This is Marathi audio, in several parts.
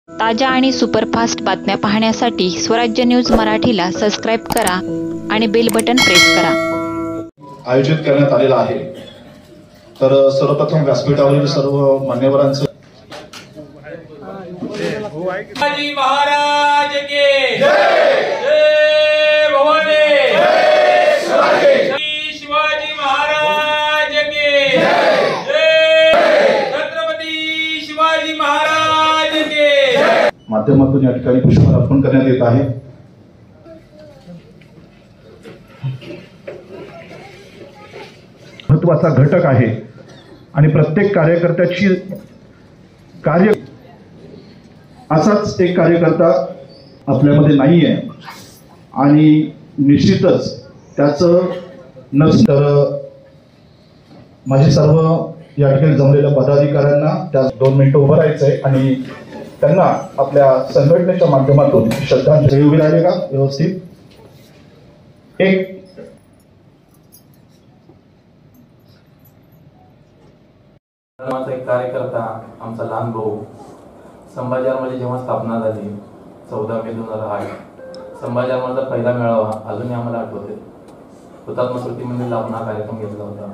ताज्या आणि सुपरफास्ट बातम्या पाहण्यासाठी स्वराज्य न्यूज मराठीला सबस्क्राइब करा आणि बेल बटन प्रेस करा। आयोजित करण्यात आलेला आहे। तर सर्वप्रथम व्यासपीठावरील सर्व मान्यवरांचं शिवाजी महाराज की जय, जय भवानी, जय शिवाजी, शिवाजी महाराज की जय, जय छत्रपती शिवाजी महाराज की जय। माध्यमातून या ठिकाणी पुष्पहार अर्पण करण्यात येत आहे। महत्त्वाचा घटक आहे आणि प्रत्येक कार्यकर्त्याची कार्य असाच एक कार्यकर्ता आपल्यामध्ये नाही आहे आणि निश्चितच त्याचं नसतं। माझे सर्व या ठिकाणी जमलेल्या पदाधिकाऱ्यांना त्या 2 मिनिटं उभं राहायचं आहे आणि त्यांना आपल्या संघटनेच्या माध्यमातून श्रद्धांजली उभी राहिली का व्यवस्थित एक एक कार्यकर्ता आमचा लहान भाऊ संभाजी आर्माची जेव्हा स्थापना झाली 14 मे 2008 संभाजी आर्माचा पहिला मेळावा अजूनही आम्हाला आठवते। हुतात्मा स्मृती मंदिरला आपण हा कार्यक्रम घेतला होता।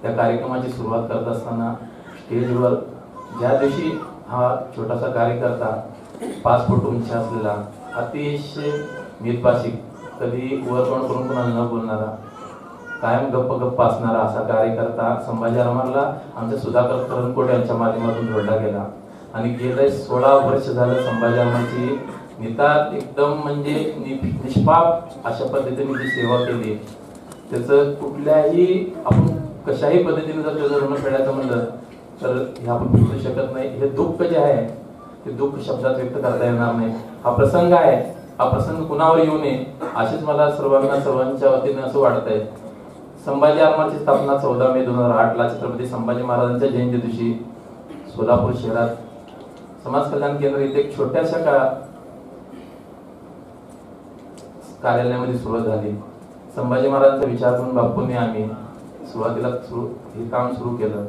त्या कार्यक्रमाची सुरुवात करत असताना स्टेजवर ज्या दिवशी हा छोटासा कार्यकर्ता 5 फूट उंची असलेला अतिशय मितभाषिक कधी वरतोंड करून कोणाला न बोलणारा कायम गप्प असणारा असा कार्यकर्ता संभाजी आर्माला आमच्या सुधाकर करंदकोट यांच्या माध्यमातून जोडला गेला आणि गेले 16 वर्ष झालं संभाजी आर्माची नितांत एकदम म्हणजे निष्पाप अशा पद्धतीने जी सेवा केली त्याचं कुठल्याही आपण कशाही पद्धतीने जर त्याचं ऋण फेडायचं म्हणलं तर हे आपण बोलू शकत नाही। हे दुःख जे आहे ते दुःख शब्दात व्यक्त करता येणार नाही। हा प्रसंग आहे, हा प्रसंग कुणावर येऊ नये अशीच मला सर्वांच्या वतीने असं वाटतंय। संभाजी आर्माची स्थापना 14 मे 2008 ला छत्रपती संभाजी महाराजांच्या जयंती दिवशी सोलापूर शहरात समाज कल्याण केंद्र इथे एक छोट्याशा कार्यालयामध्ये सुरुवात झाली। संभाजी महाराजांचा विचार करून बापूंनी आम्ही सुरुवातीला हे काम सुरू केलं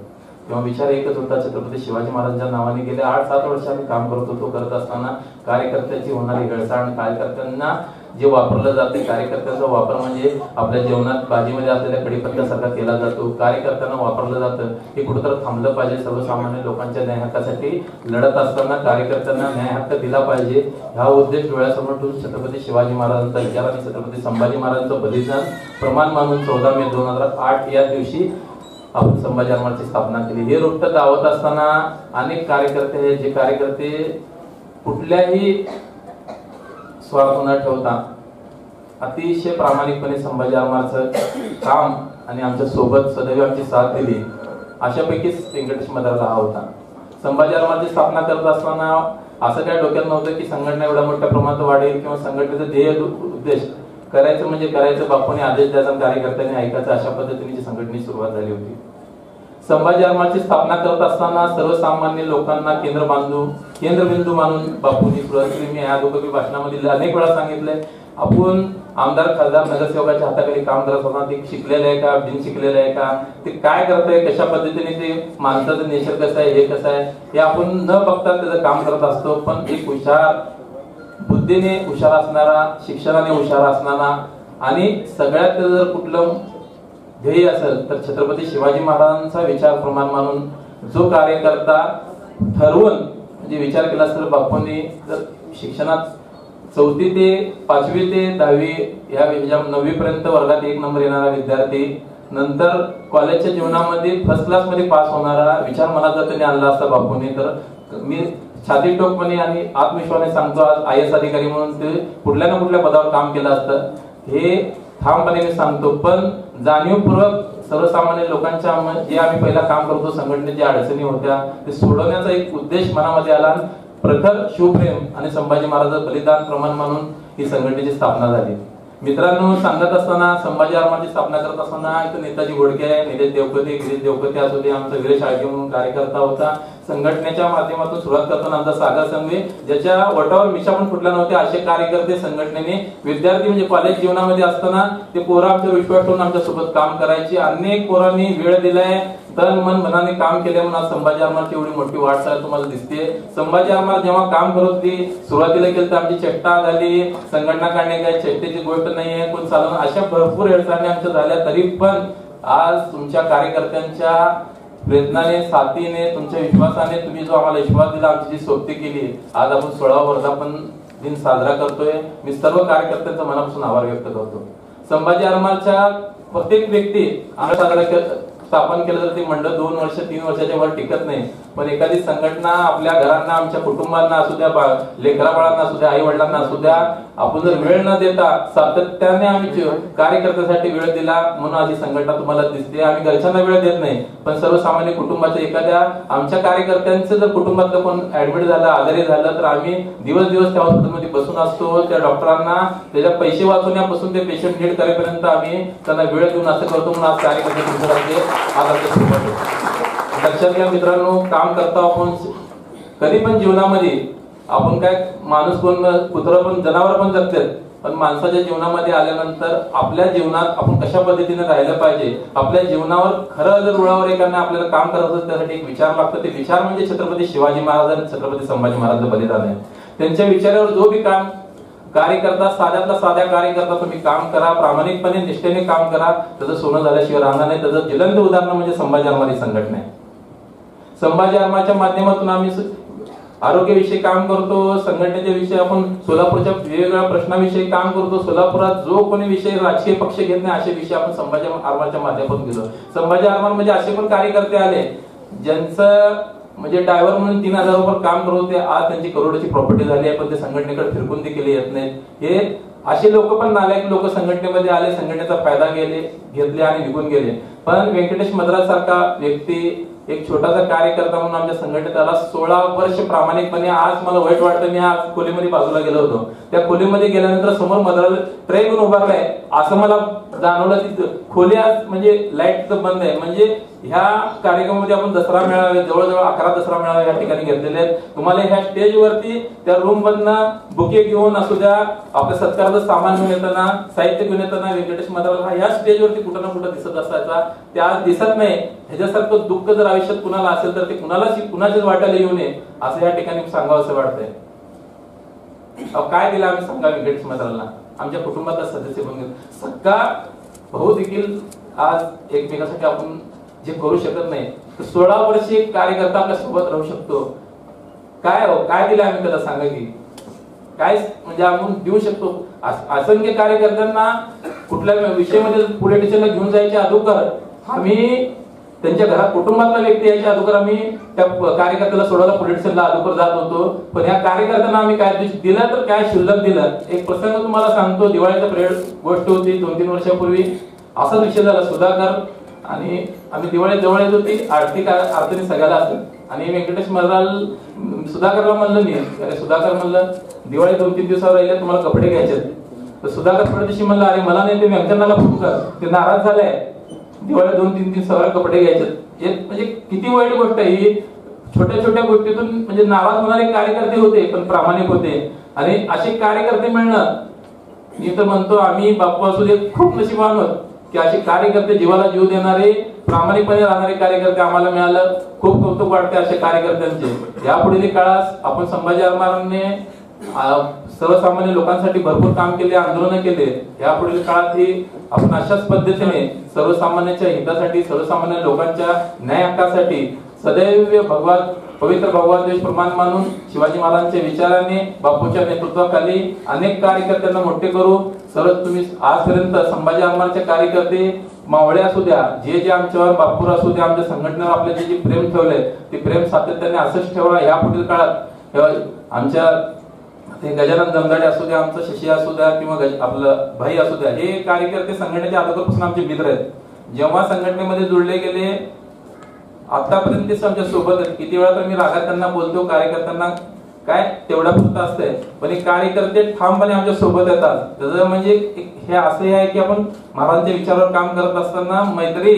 तेव्हा विचार एकच होता, छत्रपती शिवाजी महाराजांच्या नावाने गेले 8-7 वर्ष आम्ही काम करत होतो। करत असताना कार्यकर्त्याची होणारी गळसाण, कार्यकर्त्यांना जे वापरलं जाते, कार्यकर्त्याचा वापर म्हणजे आपल्या जेवणात भाजीमध्ये असलेल्या कढीपत्त्यासारखा केला जातो, कार्यकर्त्यांना वापरलं जातं, हे कुठेतरी थांबलं पाहिजे। सर्वसामान्य लोकांच्या न्याय हक्कासाठी लढत असताना कार्यकर्त्यांना न्याय हक्क दिला पाहिजे हा उद्देश डोळ्यासमोर ठेवून छत्रपती शिवाजी महाराजांचा विचार आणि छत्रपती संभाजी महाराजांचं बलिदान प्रमाण मानून 14 मे 2008 या दिवशी आपण संभाजी आर्माची स्थापना केली। हे रोपट दावत असताना अनेक कार्यकर्ते आहेत जे कार्यकर्ते कुठल्याही स्वार्थ न ठेवता अतिशय प्रामाणिकपणे संभाजी आर्माचं काम आणि आमच्या सोबत सदैव आमची साथ दिली अशापैकी व्यंकटेश मदारला हा होता। संभाजी आर्माची स्थापना करत असताना असं काय डोक्यात नव्हतं की संघटना एवढ्या मोठ्या प्रमाणात वाढेल किंवा संघटनेचं ध्येय उद्देश करायचं म्हणजे करायचं, बापूने आदेश द्यायचा कार्यकर्त्यांनी ऐकायचं अशा पद्धतीने संघटनेची सुरुवात झाली होती। संभाजी आर्माची स्थापना करत असताना सर्वसामान्य लोकांना केंद्रबिंदू मानून बापूंनी सुरुवात केली। मी या अगोदर भाषणामध्ये अनेक वेळा सांगितलंय, आपण आमदार खासदार नगरसेवकाच्या हाताखाली काम करत असताना ते शिकलेले आहे का बिन शिकलेले आहे का, ते काय करतंय, कशा पद्धतीने ते माणसाचं नेचर कसं आहे, हे कसं आहे हे आपण न बघता त्याचं काम करत असतो। पण एक हुशार, बुद्धीने हुशार असणारा, शिक्षणाने हुशार असणारा आणि सगळ्यात जर कुठलं ध्येय असेल तर छत्रपती शिवाजी महाराजांचा विचार प्रमाण मानून जो कार्यकर्ता ठरवून म्हणजे विचार केला तर बापूंनी जर शिक्षणात 4वी ते 5वी ते 10वी या 9वी पर्यंत वर्गात 1 नंबर येणारा विद्यार्थी नंतर कॉलेजच्या जीवनामध्ये फर्स्ट क्लास मध्ये पास होणारा विचार मनात जर त्यांनी आणला असता बापूंनी तर मी छाती टोकपणे आणि आत्मविश्वासाने सांगतो आज IAS अधिकारी म्हणून ते कुठल्या ना कुठल्या पदावर काम केलं असतं हे ठामपणे मी सांगतो। पण जाणीवपूर्वक सर्वसामान्य लोकांच्या जे आम्ही पहिला काम करतो संघटनेत ज्या अडचणी होत्या ते सोडवण्याचा एक उद्देश मनामध्ये आला। प्रखर शिवप्रेम आणि संभाजी महाराजांचं बलिदान प्रमाण मानून ही संघटनेची स्थापना झाली। मित्रांनो, सांगत असताना संभाजी आर्माची स्थापना करत असताना इथं नेताजी घोडके आहे, निलेश देवकते, गिरीश देवकते असू दे, आमचा वीरेश आळके म्हणून कार्यकर्ता होता। संघटनेच्या माध्यमातून सुरुवात करताना आमचा सागर संघवी ज्याच्या वटावर मिशा पण फुटल्या नव्हत्या असे कार्यकर्ते संघटनेने विद्यार्थी म्हणजे कॉलेज जीवनामध्ये असताना ते पोरं आमच्या विश्वास ठेवून आमच्या सोबत काम करायचे। अनेक पोरांनी वेळ दिलाय, तन मन मनाने काम केले म्हणून आज संभाजी आरमारची एवढी मोठी वाटचाल तुम्हाला दिसते. संभाजी आरमार जेव्हा काम करत होती, सुरुवातीला केलं तर आमची चेष्टा झाली, संघटना काढणे काही चेष्टेची गोष्ट नाहीये, कोण चालवणं, अशा भरपूर अडचणी आमच्या झाल्या. तरी पण आज तुमच्या कार्यकर्त्यांच्या प्रयत्नाने, साथीने, तुमच्या विश्वासाने तुम्ही जो आम्हाला विश्वास दिला, आमची जी सोबती केली, आज आपण 16वा वर्धापन दिन साजरा करतोय. मी सर्व कार्यकर्त्यांचा मनापासून आभार व्यक्त करतो. संभाजी आरमारच्या प्रत्येक व्यक्ती साजरा स्थापन केलं तर ते मंडळ 2 वर्ष 3 वर्षाच्या वर टिकत नाही. पण एखादी संघटना आपल्या घरांना, आमच्या कुटुंबांना असू द्या, लेकरा बाळांना असू द्या, आई वडिलांना असू द्या, आपण जर वेळ न देता सातत्याने आम्ही कार्यकर्त्यासाठी वेळ दिला म्हणून आज ही संघटना तुम्हाला दिसते. आम्ही घरच्यांना वेळ देत नाही, पण सर्वसामान्य कुटुंबाच्या एखाद्या आमच्या कार्यकर्त्यांचं जर कुटुंबातलं कोण ऍडमिट झालं, आजारी झालं, तर आम्ही दिवस त्या हॉस्पिटलमध्ये बसून असतो. त्या डॉक्टरांना त्याच्या पैसे वाचवण्यापासून ते पेशंट नीट करेपर्यंत आम्ही त्यांना वेळ देऊन असं करतो. म्हणून आज कार्यकर्ते तुमच्याकडे लक्षात घ्या मित्रांनो, काम करता आपण कधी पण जीवनामध्ये आपण काय माणूस कोण कुत्रा पण जनावर पण जगतात, पण माणसाच्या जीवनामध्ये आल्यानंतर आपल्या जीवनात आपण कशा पद्धतीने राहिलं पाहिजे, आपल्या जीवनावर खरं जर रुळावर एखाद्या आपल्याला काम करायचं असेल त्यासाठी एक विचार लागतो. ते विचार म्हणजे छत्रपती शिवाजी महाराज आणि छत्रपती संभाजी महाराजांचं बलिदान आहे. त्यांच्या विचारावर जो बी काम कार्यकर्ता, साध्यातला साध्या कार्यकर्ता तुम्ही काम करा, प्रामाणिकपणे निष्ठेने काम करा, त्याचं सोनं झाल्याशिवाय राहणार नाही. त्याचं ज्वलंत उदाहरण म्हणजे संभाजी आरमार ही संघटना आहे. संभाजी आरमारच्या माध्यमातून आम्ही आरोग्याविषयी काम करतो, संघटनेच्या विषयी आपण सोलापूरच्या वेगवेगळ्या प्रश्नाविषयी काम करतो. सोलापुरात जो कोणी विषय राजकीय पक्ष घेत नाही असे विषय आपण संभाजी आरमारच्या माध्यमातून घेतो. संभाजी आरमार म्हणजे असे पण कार्यकर्ते आले ज्यांचं म्हणजे ड्रायव्हर म्हणून 3000 रुपये काम करत होते, आज त्यांची करोडची प्रॉपर्टी झाली आहे, पण ते संघटनेकडे फिरकून देखील येत नाहीत. हे असे लोक पण नालायक लोक संघटनेमध्ये आले, संघटनेचा फायदा घेतले आणि निघून गेले. पण व्यंकटेश मद्रास सारखा व्यक्ती एक छोटासा कार्यकर्ता म्हणून आमच्या संघटनेत आला. 16 वर्ष प्रामाणिकपणे. आज मला वाईट वाटतं, मी आज खोलीमध्ये बाजूला गेलो होतो, त्या खोलीमध्ये गेल्यानंतर समोर मद्रास ट्रे घेऊन उभारलाय असं मला जाणवलं. तिथं खोली आज म्हणजे लाईटचं बंद आहे. म्हणजे ह्या कार्यक्रमामध्ये आपण दसरा मेळावे, जवळजवळ 11 दसरा मेळावे या ठिकाणी घेतलेले आहेत. तुम्हाला ह्या स्टेजवरती त्या रूम मधनं बुके घेऊन असू द्या, आपल्या सत्काराचं सामान घेऊन येताना, साहित्य घेऊन येताना व्यंकटेश मद्रास हा या स्टेजवरती कुठं ना कुठं दिसत असायचा. ते आज दिसत नाही. ह्याच्यासारखं दुःख जर आयुष्यात कुणाला असेल तर ते कुणाच्याच वाट्याला येऊ नये असं या ठिकाणी सांगावं असं वाटतंय. काय दिलं आम्ही सांगा व्यंकटेश मद्रासला? आमच्या कुटुंबातला सदस्य बनून सख्खा भाऊ देखील आज एकमेकांसाठी आपण जे करू शकत नाही, 16 वर्ष एक कार्यकर्ता आपल्या सोबत राहू शकतो. काय दिलं आम्ही त्याला सांगा की काय म्हणजे आपण देऊ शकतो? असंख्य कार्यकर्त्यांना कुठल्या विषयामध्ये पोलीस स्टेशनला घेऊन जायच्या अगोदर आम्ही त्यांच्या घरात कुटुंबातला व्यक्ती यायच्या अगोदर आम्ही त्या कार्यकर्त्याला सोडायला पोलीस स्टेशनला अगोदर जात होतो. पण ह्या कार्यकर्त्यांना आम्ही काय दिलं तर काय शिल्लक दिलं. एक प्रसंग तुम्हाला सांगतो. दिवाळीचा पिरियड गोष्ट होती 2-3 वर्षापूर्वी. असाच विषय झाला. सुधाकर आणि आम्ही दिवाळी जवळ येत होती, आर्थिक अडचणी सगळ्याला असत आणि व्यंकटेश मद्रास सुधाकरला म्हणलं, मी अरे सुधाकर म्हणलं दिवाळी 2-3 दिवसावर राहिले, तुम्हाला कपडे घ्यायचे. तर सुधाकर थोड्या दिवशी म्हणलं अरे मला नाही, ते व्यंकटनाला फोन कर, ते नाराज झालाय, दिवाळी 2-3 दिवसावर कपडे घ्यायचे. म्हणजे किती वाईट गोष्ट आहे ही. छोट्या छोट्या गोष्टीतून म्हणजे नाराज होणारे कार्यकर्ते होते पण प्रामाणिक होते. आणि असे कार्यकर्ते मिळणं, मी तर म्हणतो आम्ही बाप्पू असू दे खूप नशिबान आहोत की असे कार्यकर्ते, जीवाला जीव देणारे, प्रामाणिकपणे राहणारे कार्यकर्ते आम्हाला मिळालं. खूप कौतुक वाटते अशा कार्यकर्त्यांचे. यापुढील काळात आपण संभाजी आरमारांनी सर्वसामान्य लोकांसाठी भरपूर काम केले, आंदोलन केले. यापुढील काळात ही आपण अशाच पद्धतीने सर्वसामान्यांच्या हितासाठी, सर्वसामान्य लोकांच्या न्याय हक्कासाठी सदैव पवित्र भगवान देश प्रमाण मानून शिवाजी महाराजांच्या विचाराने बापूच्या नेतृत्वाखाली अनेक कार्यकर्त्यांना मोठे करू. सर्व तुम्ही आजपर्यंत संभाजी आरमारचे कार्यकर्ते मावळे असू द्या, जे आमच्यावर बापूर असू द्या, आमच्या संघटनेवर आपले जे प्रेम ठेवलंय ते प्रेम सातत्याने असंच ठेवा. या पुढील काळात आमच्या ते गजानन जमदाडे असू द्या, आमचं शशी असू द्या किंवा आपलं भाई असू द्या, हे कार्यकर्ते संघटनेच्या अगोदरपासून आमचे मित्र आहेत. जेव्हा संघटनेमध्ये जुळले गेले आतापर्यंत तेच आमच्या सोबत आहेत. किती वेळा तर मी रागात त्यांना बोलतो, कार्यकर्त्यांना काय तेवढा पुरता असतंय, पण हे कार्यकर्ते ठामपणे आमच्या सोबत येतात. त्याचं म्हणजे हे असं आहे की आपण महाराजांच्या विचारावर काम करत असताना मैत्री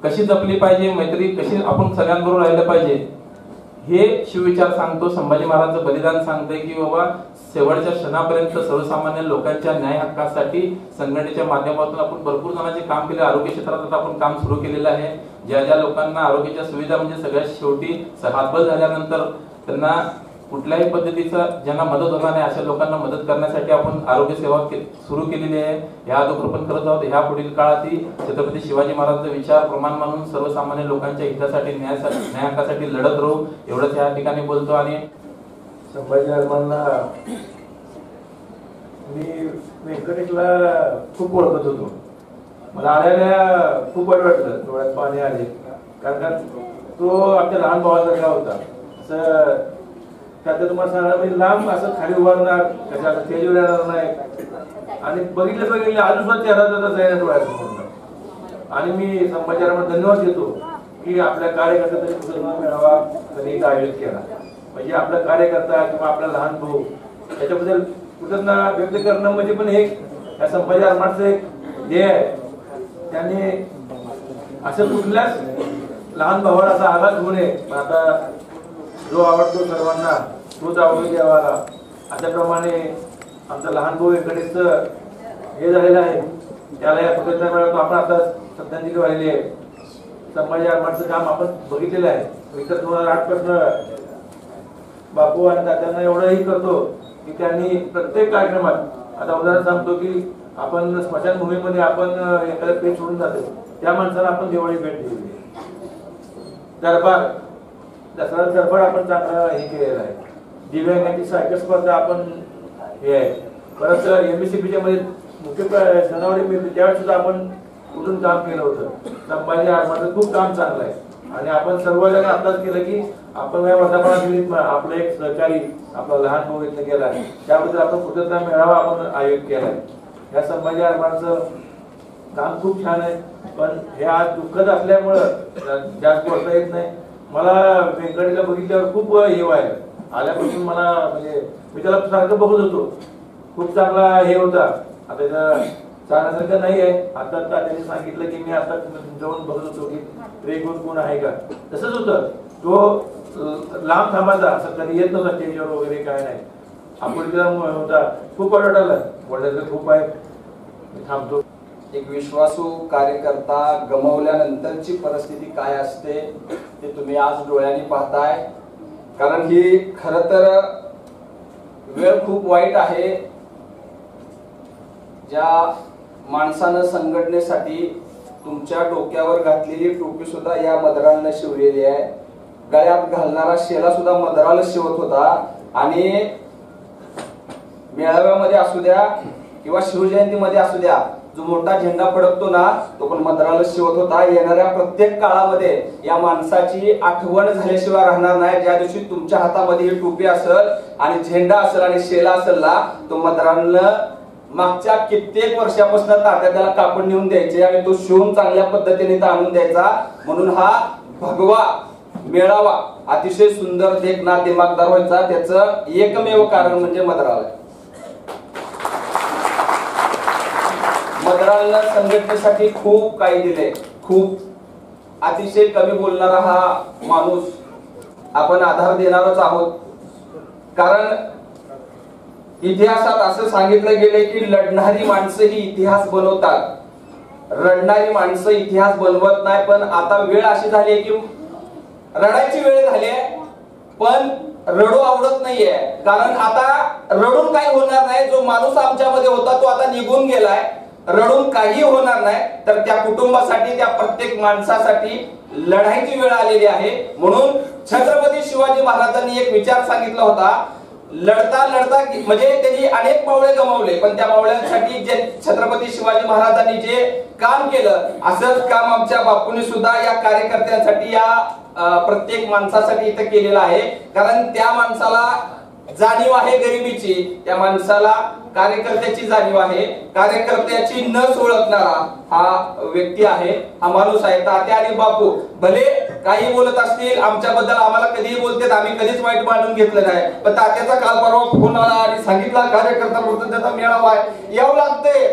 कशी जपली पाहिजे, मैत्री कशी आपण सगळ्यांबरोबर राहिलं पाहिजे, हे शिवविचार सांगतो. संभाजी महाराजांचं बलिदान सांगतंय की बाबा शेवटच्या क्षणापर्यंत सर्वसामान्य लोकांच्या न्याय हक्कासाठी संघटनेच्या माध्यमातून आपण भरपूर जणांचे काम केले. आरोग्य क्षेत्रात आपण काम सुरू केलेलं आहे. ज्या ज्या लोकांना आरोग्याच्या सुविधा म्हणजे सगळ्यात शेवटी हातबल झाल्यानंतर त्यांना कुठल्याही पद्धतीचा ज्यांना मदत होणार नाही अशा लोकांना मदत करण्यासाठी आपण आरोग्य सेवा सुरू केलेली आहे. या अगोदर पण करत आहोत. ह्या पुढील काळातही छत्रपती शिवाजी महाराजांचा विचार प्रमाण मानून सर्वसामान्य लोकांच्या हितासाठी न्याय हक्कासाठी लढत राहू एवढंच या ठिकाणी बोलतो. आणि संभाजी महाराजांना मी व्यंकटेशला खूप ओळखत होतो. मला आल्याला खूप वाईट वाटलं, डोळ्यात पाणी आले, कारण तो आमच्या लहान भावासारखा होता. असं त्यात तुम्हाला सांगणार म्हणजे लांब असं खाली उभारणार, कशा स्टेजवर येणार नाही, आणि बघितलं अजून सुद्धा चेहरा जायला डोळ्यात. आणि मी संभाजी महाराजांना धन्यवाद देतो की आपल्या कार्यकर्त्याचा मेळावा त्यांनी इथं आयोजित केला. म्हणजे आपला कार्यकर्ता किंवा आपला लहान भाऊ याच्याबद्दल कृतज्ञता व्यक्त करणं म्हणजे पण हे या संभाजी महाराजांचं एक ध्येय आहे. त्यांनी असं कुठल्याच लहान भावाला असा आघात होऊ नये. आता जो आवडतो सर्वांना तोच आवडतो देवाला, अशाप्रमाणे आमचा लहान भाऊ व्यंकटेशचं हे झालेलं आहे. त्याला या कृतज्ञता मिळवतो. आपण आता श्रद्धांजली वाहिली आहे. संभाजी महाराजांचं काम आपण बघितलेलं आहे. इतर 2008 पासून बापू आणि दादांना एवढंही करतो की त्यांनी प्रत्येक कार्यक्रमात, आता उदाहरण सांगतो की आपण स्मशानभूमीमध्ये आपण एखाद्या पेट सोडून जातो, त्या माणसाला आपण दिवाळी भेट दिली. दरबार दसरा दरबार आपण चांगला हे केलेला आहे. दिव्यांगांची सायकल स्पर्धा आपण हे आहे. परत MSCPच्या मध्ये मुख्य सणावारी मिळते त्यावेळेस सुद्धा आपण उठून काम केलं होतं. संभाजी महाराजांचं खूप काम चांगलं आहे. आणि आपण सर्वजण आताच केलं की आपण या वर्धापनात आपलं एक सहकारी आपला लहान भाऊ इथं गेला, त्याबद्दल आपण कृतज्ञता मेळावा आपण आयोजित केलाय. या संभाजी महाराजांचं काम खूप छान आहे. पण हे आज दुःखद असल्यामुळं जास्त बोलता येत नाही. मला व्यंकटेशला बघितल्यावर खूप हे व्हायला आल्यापासून मला, म्हणजे मी त्याला सारखं बघत होतो. खूप चांगला हे होता. आता त्याचा सांगण्यासारखं नाही आहे. आता त्यांनी सांगितलं की मी आता जाऊन बघत होतो की रेगुण कोण आहे का, तसंच होतं. तो लांब थांबायचा, असं कधी येत नव्हता स्टेजवर वगैरे, काय नाही. आपण होता. खूप वाटायला बोलायचं खूप आहे. मी थांबतो. एक विश्वासू कार्यकर्ता गमावल्यानंतरची परिस्थिती काय असते ते तुम्ही आज डोळ्यांनी पाहताय. कारण ही खरं तर वेळ खूप वाईट आहे. ज्या माणसानं संघटनेसाठी तुमच्या डोक्यावर घातलेली टोपी सुद्धा या मदरानं शिवलेली आहे. गळ्यात घालणारा शेला सुद्धा मदराला शिवत होता. आणि मेळाव्यामध्ये असू द्या किंवा शिवजयंतीमध्ये असू द्या, जो मोठा झेंडा फडकतो ना तो पण मदराला शिवत होता. येणाऱ्या प्रत्येक काळामध्ये या माणसाची आठवण झाल्याशिवाय राहणार नाही. ज्या दिवशी तुमच्या हातामध्ये ही टोपी असेल आणि झेंडा असेल आणि शेला असेल ना, तो मदरानं मागच्या कित्येक वर्षापासून तात्या त्याला कापड नेऊन द्यायचे आणि तो शिवून चांगल्या पद्धतीने आणून द्यायचा. म्हणून हा भगवा मेळावा अतिशय सुंदर, देखना, दिमागदार व्हायचा. त्याचं एकमेव कारण म्हणजे मदराला. मदराला संघटनेसाठी खूप काही दिले. खूप अतिशय कमी बोलणारा हा माणूस. आपण आधार देणारच आहोत. कारण इतिहासात असं सांगितलं गेले की लढणारी माणसं ही इतिहास बनवतात, रडणारी माणसं इतिहास बनवत नाही. पण आता वेळ अशी झाली आहे की रडायची वेळ झाली आहे, पण रडू आवडत नाहीये. कारण आता रडून काही होणार नाही. जो माणूस आमच्यामध्ये होता तो आता निघून गेलाय. रडून काही होणार नाही. तर त्या कुटुंबासाठी, त्या प्रत्येक माणसासाठी लढायची वेळ आलेली आहे. म्हणून छत्रपती शिवाजी महाराजांनी एक विचार सांगितला होता, लढता लढता, म्हणजे त्यांनी अनेक मावळे गमावले, पण त्या मावळ्यांसाठी जे छत्रपती शिवाजी महाराजांनी जे काम केलं, असंच काम आमच्या बापूंनी सुद्धा या कार्यकर्त्यांसाठी, या प्रत्येक माणसासाठी इथं केलेलं आहे. कारण त्या माणसाला जाणीव आहे गरिबीची, त्या माणसाला कार्यकर्त्याची जाणीव आहे. कार्यकर्त्याची नस ओळखणारा हा व्यक्ती आहे, हा माणूस आहे. तात्या आणि बापू भले काही बोलत असतील आमच्याबद्दल, आम्हाला कधीही बोलतात, आम्ही कधीच वाईट मानून घेतलं नाही. पण तात्याचा काल परवा फोन आला आणि सांगितला कार्यकर्ता म्हणून त्याचा मेळावा आहे, यावं लागतंय.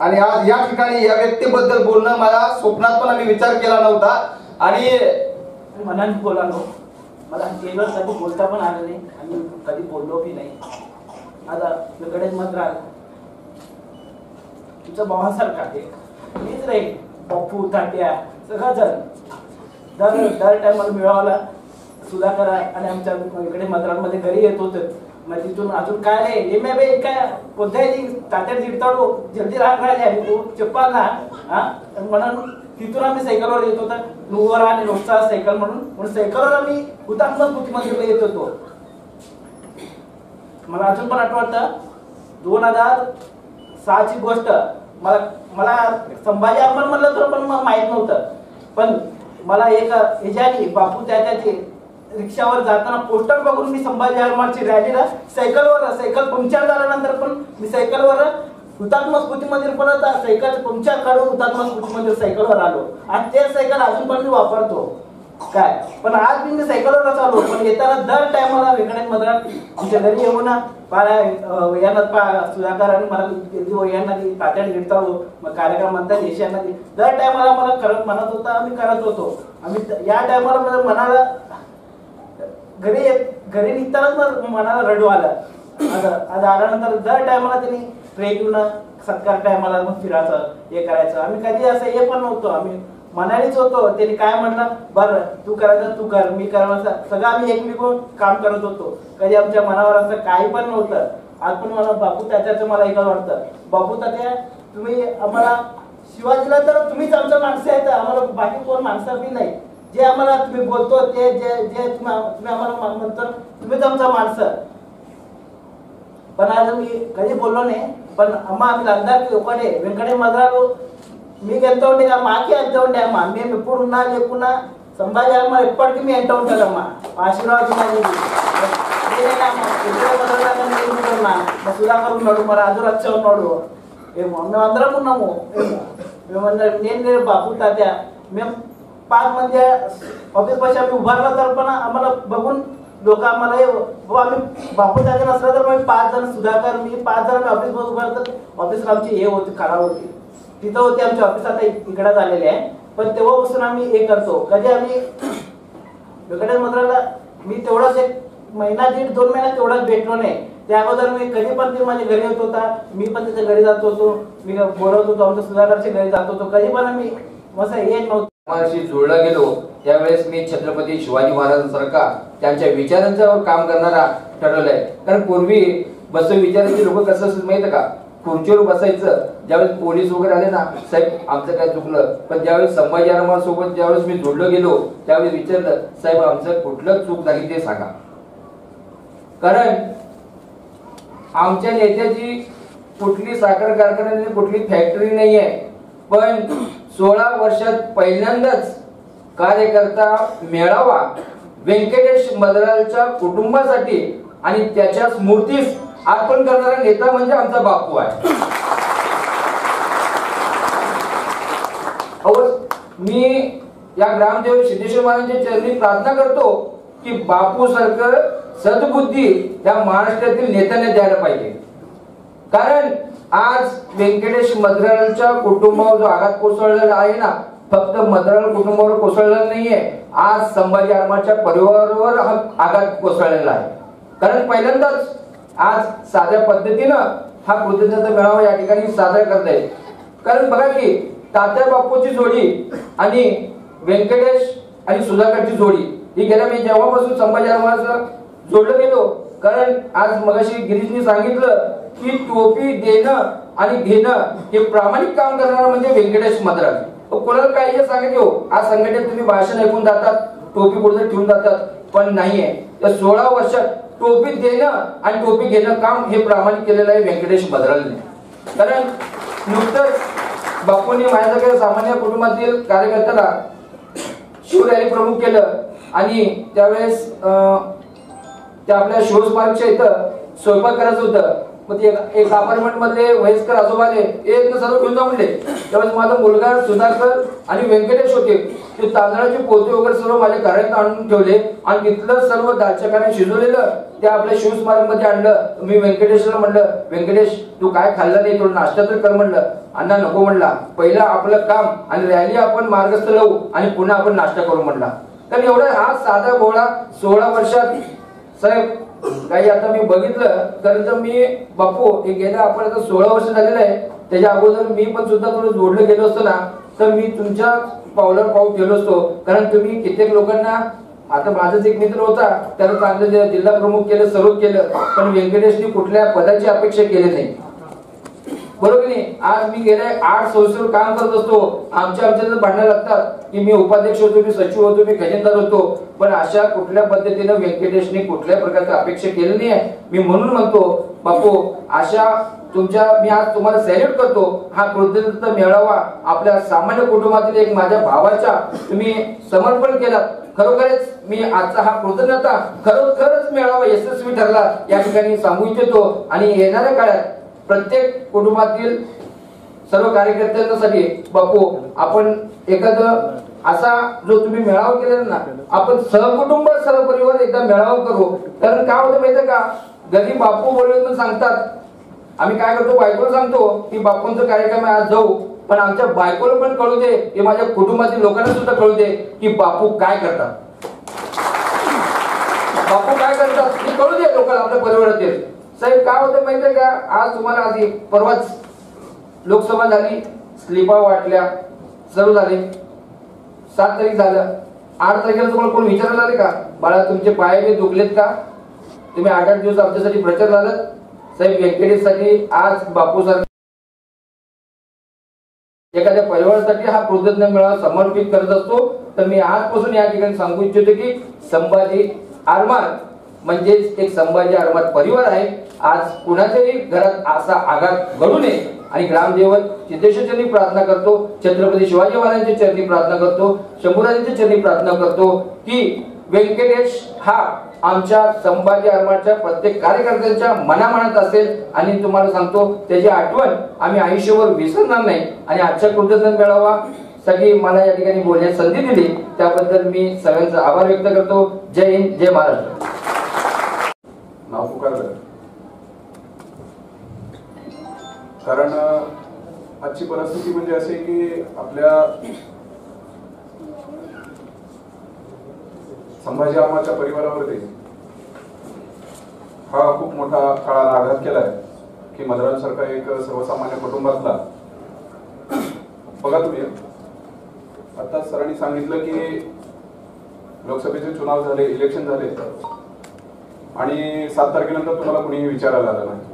आणि आज या ठिकाणी या व्यक्तीबद्दल बोलणं मला स्वप्नात पण आम्ही विचार केला नव्हता. आणि मनाने बोलालो, मला स्टेजवर कधी बोलता पण आलं नाही आणि कधी बोललो बी नाही. आता गणेश मात्र आला, तुमचा भावासारखा आहे. मीच रे पप्पू ताट्या सगळं जण दर टायमाला मिळावला सुधाकर आणि आमच्या इकडे मद्रासमध्ये घरी येत होतं. मग तिथून अजून काय नाही एम ए काय कोणत्याही ताट्या जिरताडो जल्दी राहणार आणि तू चप्पा ना हा म्हणून तिथून आम्ही सायकलवर येत होता. नुवर आणि रोजचा सायकल म्हणून सायकलवर आम्ही हुतात्मा स्मृती मंदिरला येत होतो. मला अजून पण आठवतं 2006 ची गोष्ट. मला संभाजी आगमन म्हणलं तर पण मला माहित नव्हतं. पण मला एक ह्याच्यानी बापू त्याच्या रिक्षावर जाताना पोस्टर बघून मी संभाजी आगमनची रॅलीला सायकल पंक्चर झाल्यानंतर पण मी सायकलवर हुतात्मा स्मृती मंदिर परत सायकल पंक्चर काढून हुतात्मा स्मृती मंदिर सायकलवर आलो आणि ते सायकल अजून पण मी वापरतो. काय पण आज मी सायकलवर चालू पण येताना दर टायमाला वेगळ्या मद्रात आमच्या घरी येऊन सुधाकर आणि मला यांना तात्या घेता मग कार्यक्रम म्हणतात देशांना दर टायमाला मला करत म्हणत होता. आम्ही करत होतो. आम्ही या टायमाला मनाला घरी निघतानाच मनाला रडू आलं. आज आल्यानंतर दर टायमाला त्यांनी ट्रेन येऊन सत्कार टायमाला मग फिरायचं हे करायचं. आम्ही कधी असं हे पण नव्हतो. आम्ही मनालीच होतो. त्यांनी काय म्हटलं बरं तू करायचं तू कर मी करायचं सगळं आम्ही एकमेकांवर काम करत होतो. कधी आमच्या मनावर असं काही पण नव्हतं. आज पण मला बापू तात्याचं मला एकच वाटतं बापू तात्या तुम्ही आम्हाला शिवाजीला तर तुम्हीच आमचं माणसं आहेत. आम्हाला बाकी कोण माणसं बी नाही. जे आम्हाला तुम्ही बोलतो ते जे तुम्ही आम्हाला म्हणतो तुम्हीच आमचा माणसं. पण आज मी कधी बोललो नाही. पण आम्ही अंधार लोकांनी वेंकटे मद्रालो मी गेलतो ఉండే మాకి అంత ఉండే అమ్మా మేము ఎప్పుడు ఉన్నా లేకున్నా సంభాజీ అమ్మ ఎప్పటికీ మీ ఎంట ఉంటుందమ్మా ఆశీర్వాదం అనేది సుధాకర్ ఉన్నాడు మరి రాజు రచ్చ ఉన్నాడు ఏమో మేమందరం ఉన్నాము. నేను बापू तात्या మేము 5 मंदी ऑफिस पाशी आम्ही उभारला तर पण आम्हाला बघून लोक आम्हाला आम्ही बापू तात्या नसला तर 5 जण सुधाकर मी 5 जण ऑफिस मध्ये उभारतात. ऑफिसला आमची हे होती खडा होती तिथं होती आमची ऑफिस आता इकडे झालेली आहे. पण तेव्हापासून आम्ही हे करतो. कधी आम्ही वेगळ्या मद्राला मी तेवढाच 1 महिना 1.5-2 महिना तेवढाच भेटलो नाही. त्या अगोदर मी कधी पण ते माझ्या घरी येत होता. मी पण त्याच्या घरी जात होतो. मी बोलत होतो आमच्या सुधाकरच्या घरी जात होतो. कधी पण आम्ही असं हे नव्हतं जोडला गेलो. त्यावेळेस मी छत्रपती शिवाजी महाराजांसारखा त्यांच्या विचारांच्यावर काम करणारा ठरवलंय. कारण पूर्वी बस विचारांचे लोक कसं असत माहिती का खुर्चीवर बसायचं. ज्यावेळेस पोलीस वगैरे आले ना साहेब आमचं काय चुकलं. पण ज्यावेळेस संभाजी महाराजांसोबत ज्यावेळेस मी जोडलो गेलो त्यावेळेस विचारलं साहेब आमचं कुठलं चूक झाली ते सांगा. कारण आमच्या नेत्याची कुठली साखर कारखान्याने कुठली फॅक्टरी नाही आहे. पण 16 वर्षात पहिल्यांदाच कार्यकर्ता मेळावा व्यंकटेश मद्रालच्या कुटुंबासाठी आणि त्याच्या स्मृतीस अर्पण करणारा नेता म्हणजे आमचा बापू आहे. मी या ग्रामदेव सिद्धेश्वर महाराजांच्या चरणी प्रार्थना करतो की बापू सारखं सद्बुद्धी या महाराष्ट्रातील नेत्यांना द्यायला पाहिजे. कारण आज व्यंकटेश मद्रालच्या कुटुंबावर जो आघात कोसळलेला आहे ना फक्त मद्राल कुटुंबावर कोसळलेला नाहीये. आज संभाजी आगमनच्या परिवारावर हा आघात कोसळलेला आहे. कारण पहिल्यांदाच आज साध्या पद्धतीनं हा कृतज्ञता मेळावा या ठिकाणी साजरा करता येईल. कारण बघा की तात्या बापूची जोडी आणि व्यंकटेश आणि सुधाकरची जोडी ही गेल्या मी जेव्हापासून संभाजी आगमनाचं जोडलं गेलो. कारण आज मगाशी गिरीशनी सांगितलं की टोपी देणं आणि घेणं हे प्रामाणिक काम करणारा म्हणजे व्यंकटेश मद्राल. कोणाला काही सांगितलं आज संघटनेत तुम्ही भाषण ऐकून जातात टोपी कुठे ठेवून जातात पण नाहीये. त्या 16 वर्षात टोपी देणं आणि टोपी घेणं काम हे प्रामाणिक केलेलं आहे व्यंकटेश मद्रालने. कारण नुकतंच बापूंनी माझ्यासारख्या सामान्य कुटुंबातील कार्यकर्त्याला शिवरॅली प्रमुख केलं आणि त्यावेळेस त्या आपल्या शिवस्मारकच्या इथं स्वयंपाक करायचं होतं. मग एक अपार्टमेंट मध्ये वयस्कर आजोबा आले एक सर्व घेऊन जाऊन म्हणले. त्यावेळेस माझा मुलगा सुधाकर आणि व्यंकटेश होते. ते तांदळाचे पोते वगैरे सर्व माझ्या घरात आणून ठेवले आणि तिथलं सर्व दालचकाने शिजवलेलं ते आपल्या शिवस्मारक मध्ये आणलं. मी व्यंकटेशला म्हणलं व्यंकटेश तू काय खाल्लं नाही थोडं नाश्ता तर कर म्हणलं. अण्णा नको म्हणला पहिलं आपलं काम आणि रॅली आपण मार्गस्थ लावू आणि पुन्हा आपण नाश्ता करू म्हणला. कारण एवढा हा साधा भोळा 16 वर्षात साहेब काही आता मी बघितलं तर मी बापू हे गेल्या आपण आता 16 वर्ष झालेलं आहे, त्याच्या अगोदर मी पण सुद्धा थोडं जोडलं गेलो असतो ना तर मी तुमच्या पावलावर पाऊल ठेवलो असतो. कारण तुम्ही कित्येक लोकांना, आता माझाच एक मित्र होता त्याला चांगलं जिल्हा प्रमुख केलं, सर्व केलं, पण व्यंकटेशनी कुठल्या पदाची अपेक्षा केली नाही, बरोबर नाही. आज मी गेले 8 संस्थेवर काम करत असतो, आमच्या भांडणं लागतात की मी उपाध्यक्ष होतो, मी सचिव होतो, मी खजिनदार होतो, पण अशा कुठल्या पद्धतीनं व्यंकटेशनी कुठल्या प्रकारची अपेक्षा केली नाही आहे. मी म्हणून म्हणतो बापू, अशा तुमच्या मी आज तुम्हाला सॅल्यूट करतो. हा कृतज्ञता मेळावा आपल्या सामान्य कुटुंबातील एक माझ्या भावाच्या तुम्ही समर्पण केलात. खरोखरच मी आजचा हा कृतज्ञता खरोखरच मेळावा यशस्वी ठरला या ठिकाणी सांगू इच्छितो. आणि येणाऱ्या काळात प्रत्येक कुटुंबातील सर्व कार्यकर्त्यांसाठी बापू आपण एखादं असा जो तुम्ही मेळावा केलेला ना, आपण सहकुटुंब सहपरिवार एकदा मेळावा करू. कारण काय होतं माहितीये का, घरी बापू बोलले म्हणून सांगतात, आम्ही काय करतो बायकोला सांगतो की बापूंचा कार्यक्रम आहे आज जाऊ, पण आमच्या बायकोला पण कळू दे की माझ्या कुटुंबातील लोकांना सुद्धा कळू दे की बापू काय करतात, बापू काय करतात हे कळू दे लोकांना आपल्या परिवारातील. साहेब काय होतं माहितीये का, आज तुम्हाला आधी परवाच लोकसभा झाली, स्लिपा वाटल्या, सर्व झाले, 7 तारीख झालं, 8 तारखेला तुम्हाला कोण विचारायला आले का बाळा तुमचे पाय बी दुखलेत का, तुम्ही 8-8 दिवस आमच्यासाठी प्रचार झालात. साहेब व्यंकटेशसाठी आज बापू सारखे एखाद्या परिवारासाठी हा कृतज्ञ मेळावा समर्पित करत असतो. तर मी आजपासून या ठिकाणी सांगू इच्छितो की संभाजी आरमार म्हणजेच एक संभाजी आरमार परिवार आहे. आज कुणाच्याही घरात असा आघात घडू नये आणि ग्रामदेवत सिद्धेश्वर चरणी प्रार्थना करतो, छत्रपती शिवाजी महाराजांच्या चरणी प्रार्थना करतो, शंभूराजांच्या चरणी प्रार्थना करतो की व्यंकटेश हा आमच्या संभाजी आरमारच्या प्रत्येक कार्यकर्त्यांच्या मनामनात असेल. आणि तुम्हाला सांगतो त्याची आठवण आम्ही आयुष्यभर विसरणार नाही. आणि आजच्या कृतज्ञता मेळावा साठी मला या ठिकाणी बोलण्याची संधी दिली त्याबद्दल मी सगळ्यांचा आभार व्यक्त करतो. जय हिंद, जय महाराष्ट्र. नाव पुकारलं कारण आजची परिस्थिती म्हणजे असे की आपल्या संभाजी आरमारच्या परिवारावरती हा खूप मोठा काळाला आघात केलाय की मद्रांसारखा एक सर्वसामान्य कुटुंबातला. बघा तुम्ही आता सरांनी सांगितलं की लोकसभेचे चुनाव झाले, इलेक्शन झाले आणि 7 तारखेनंतर तुम्हाला कुणीही विचारायला आलं नाही.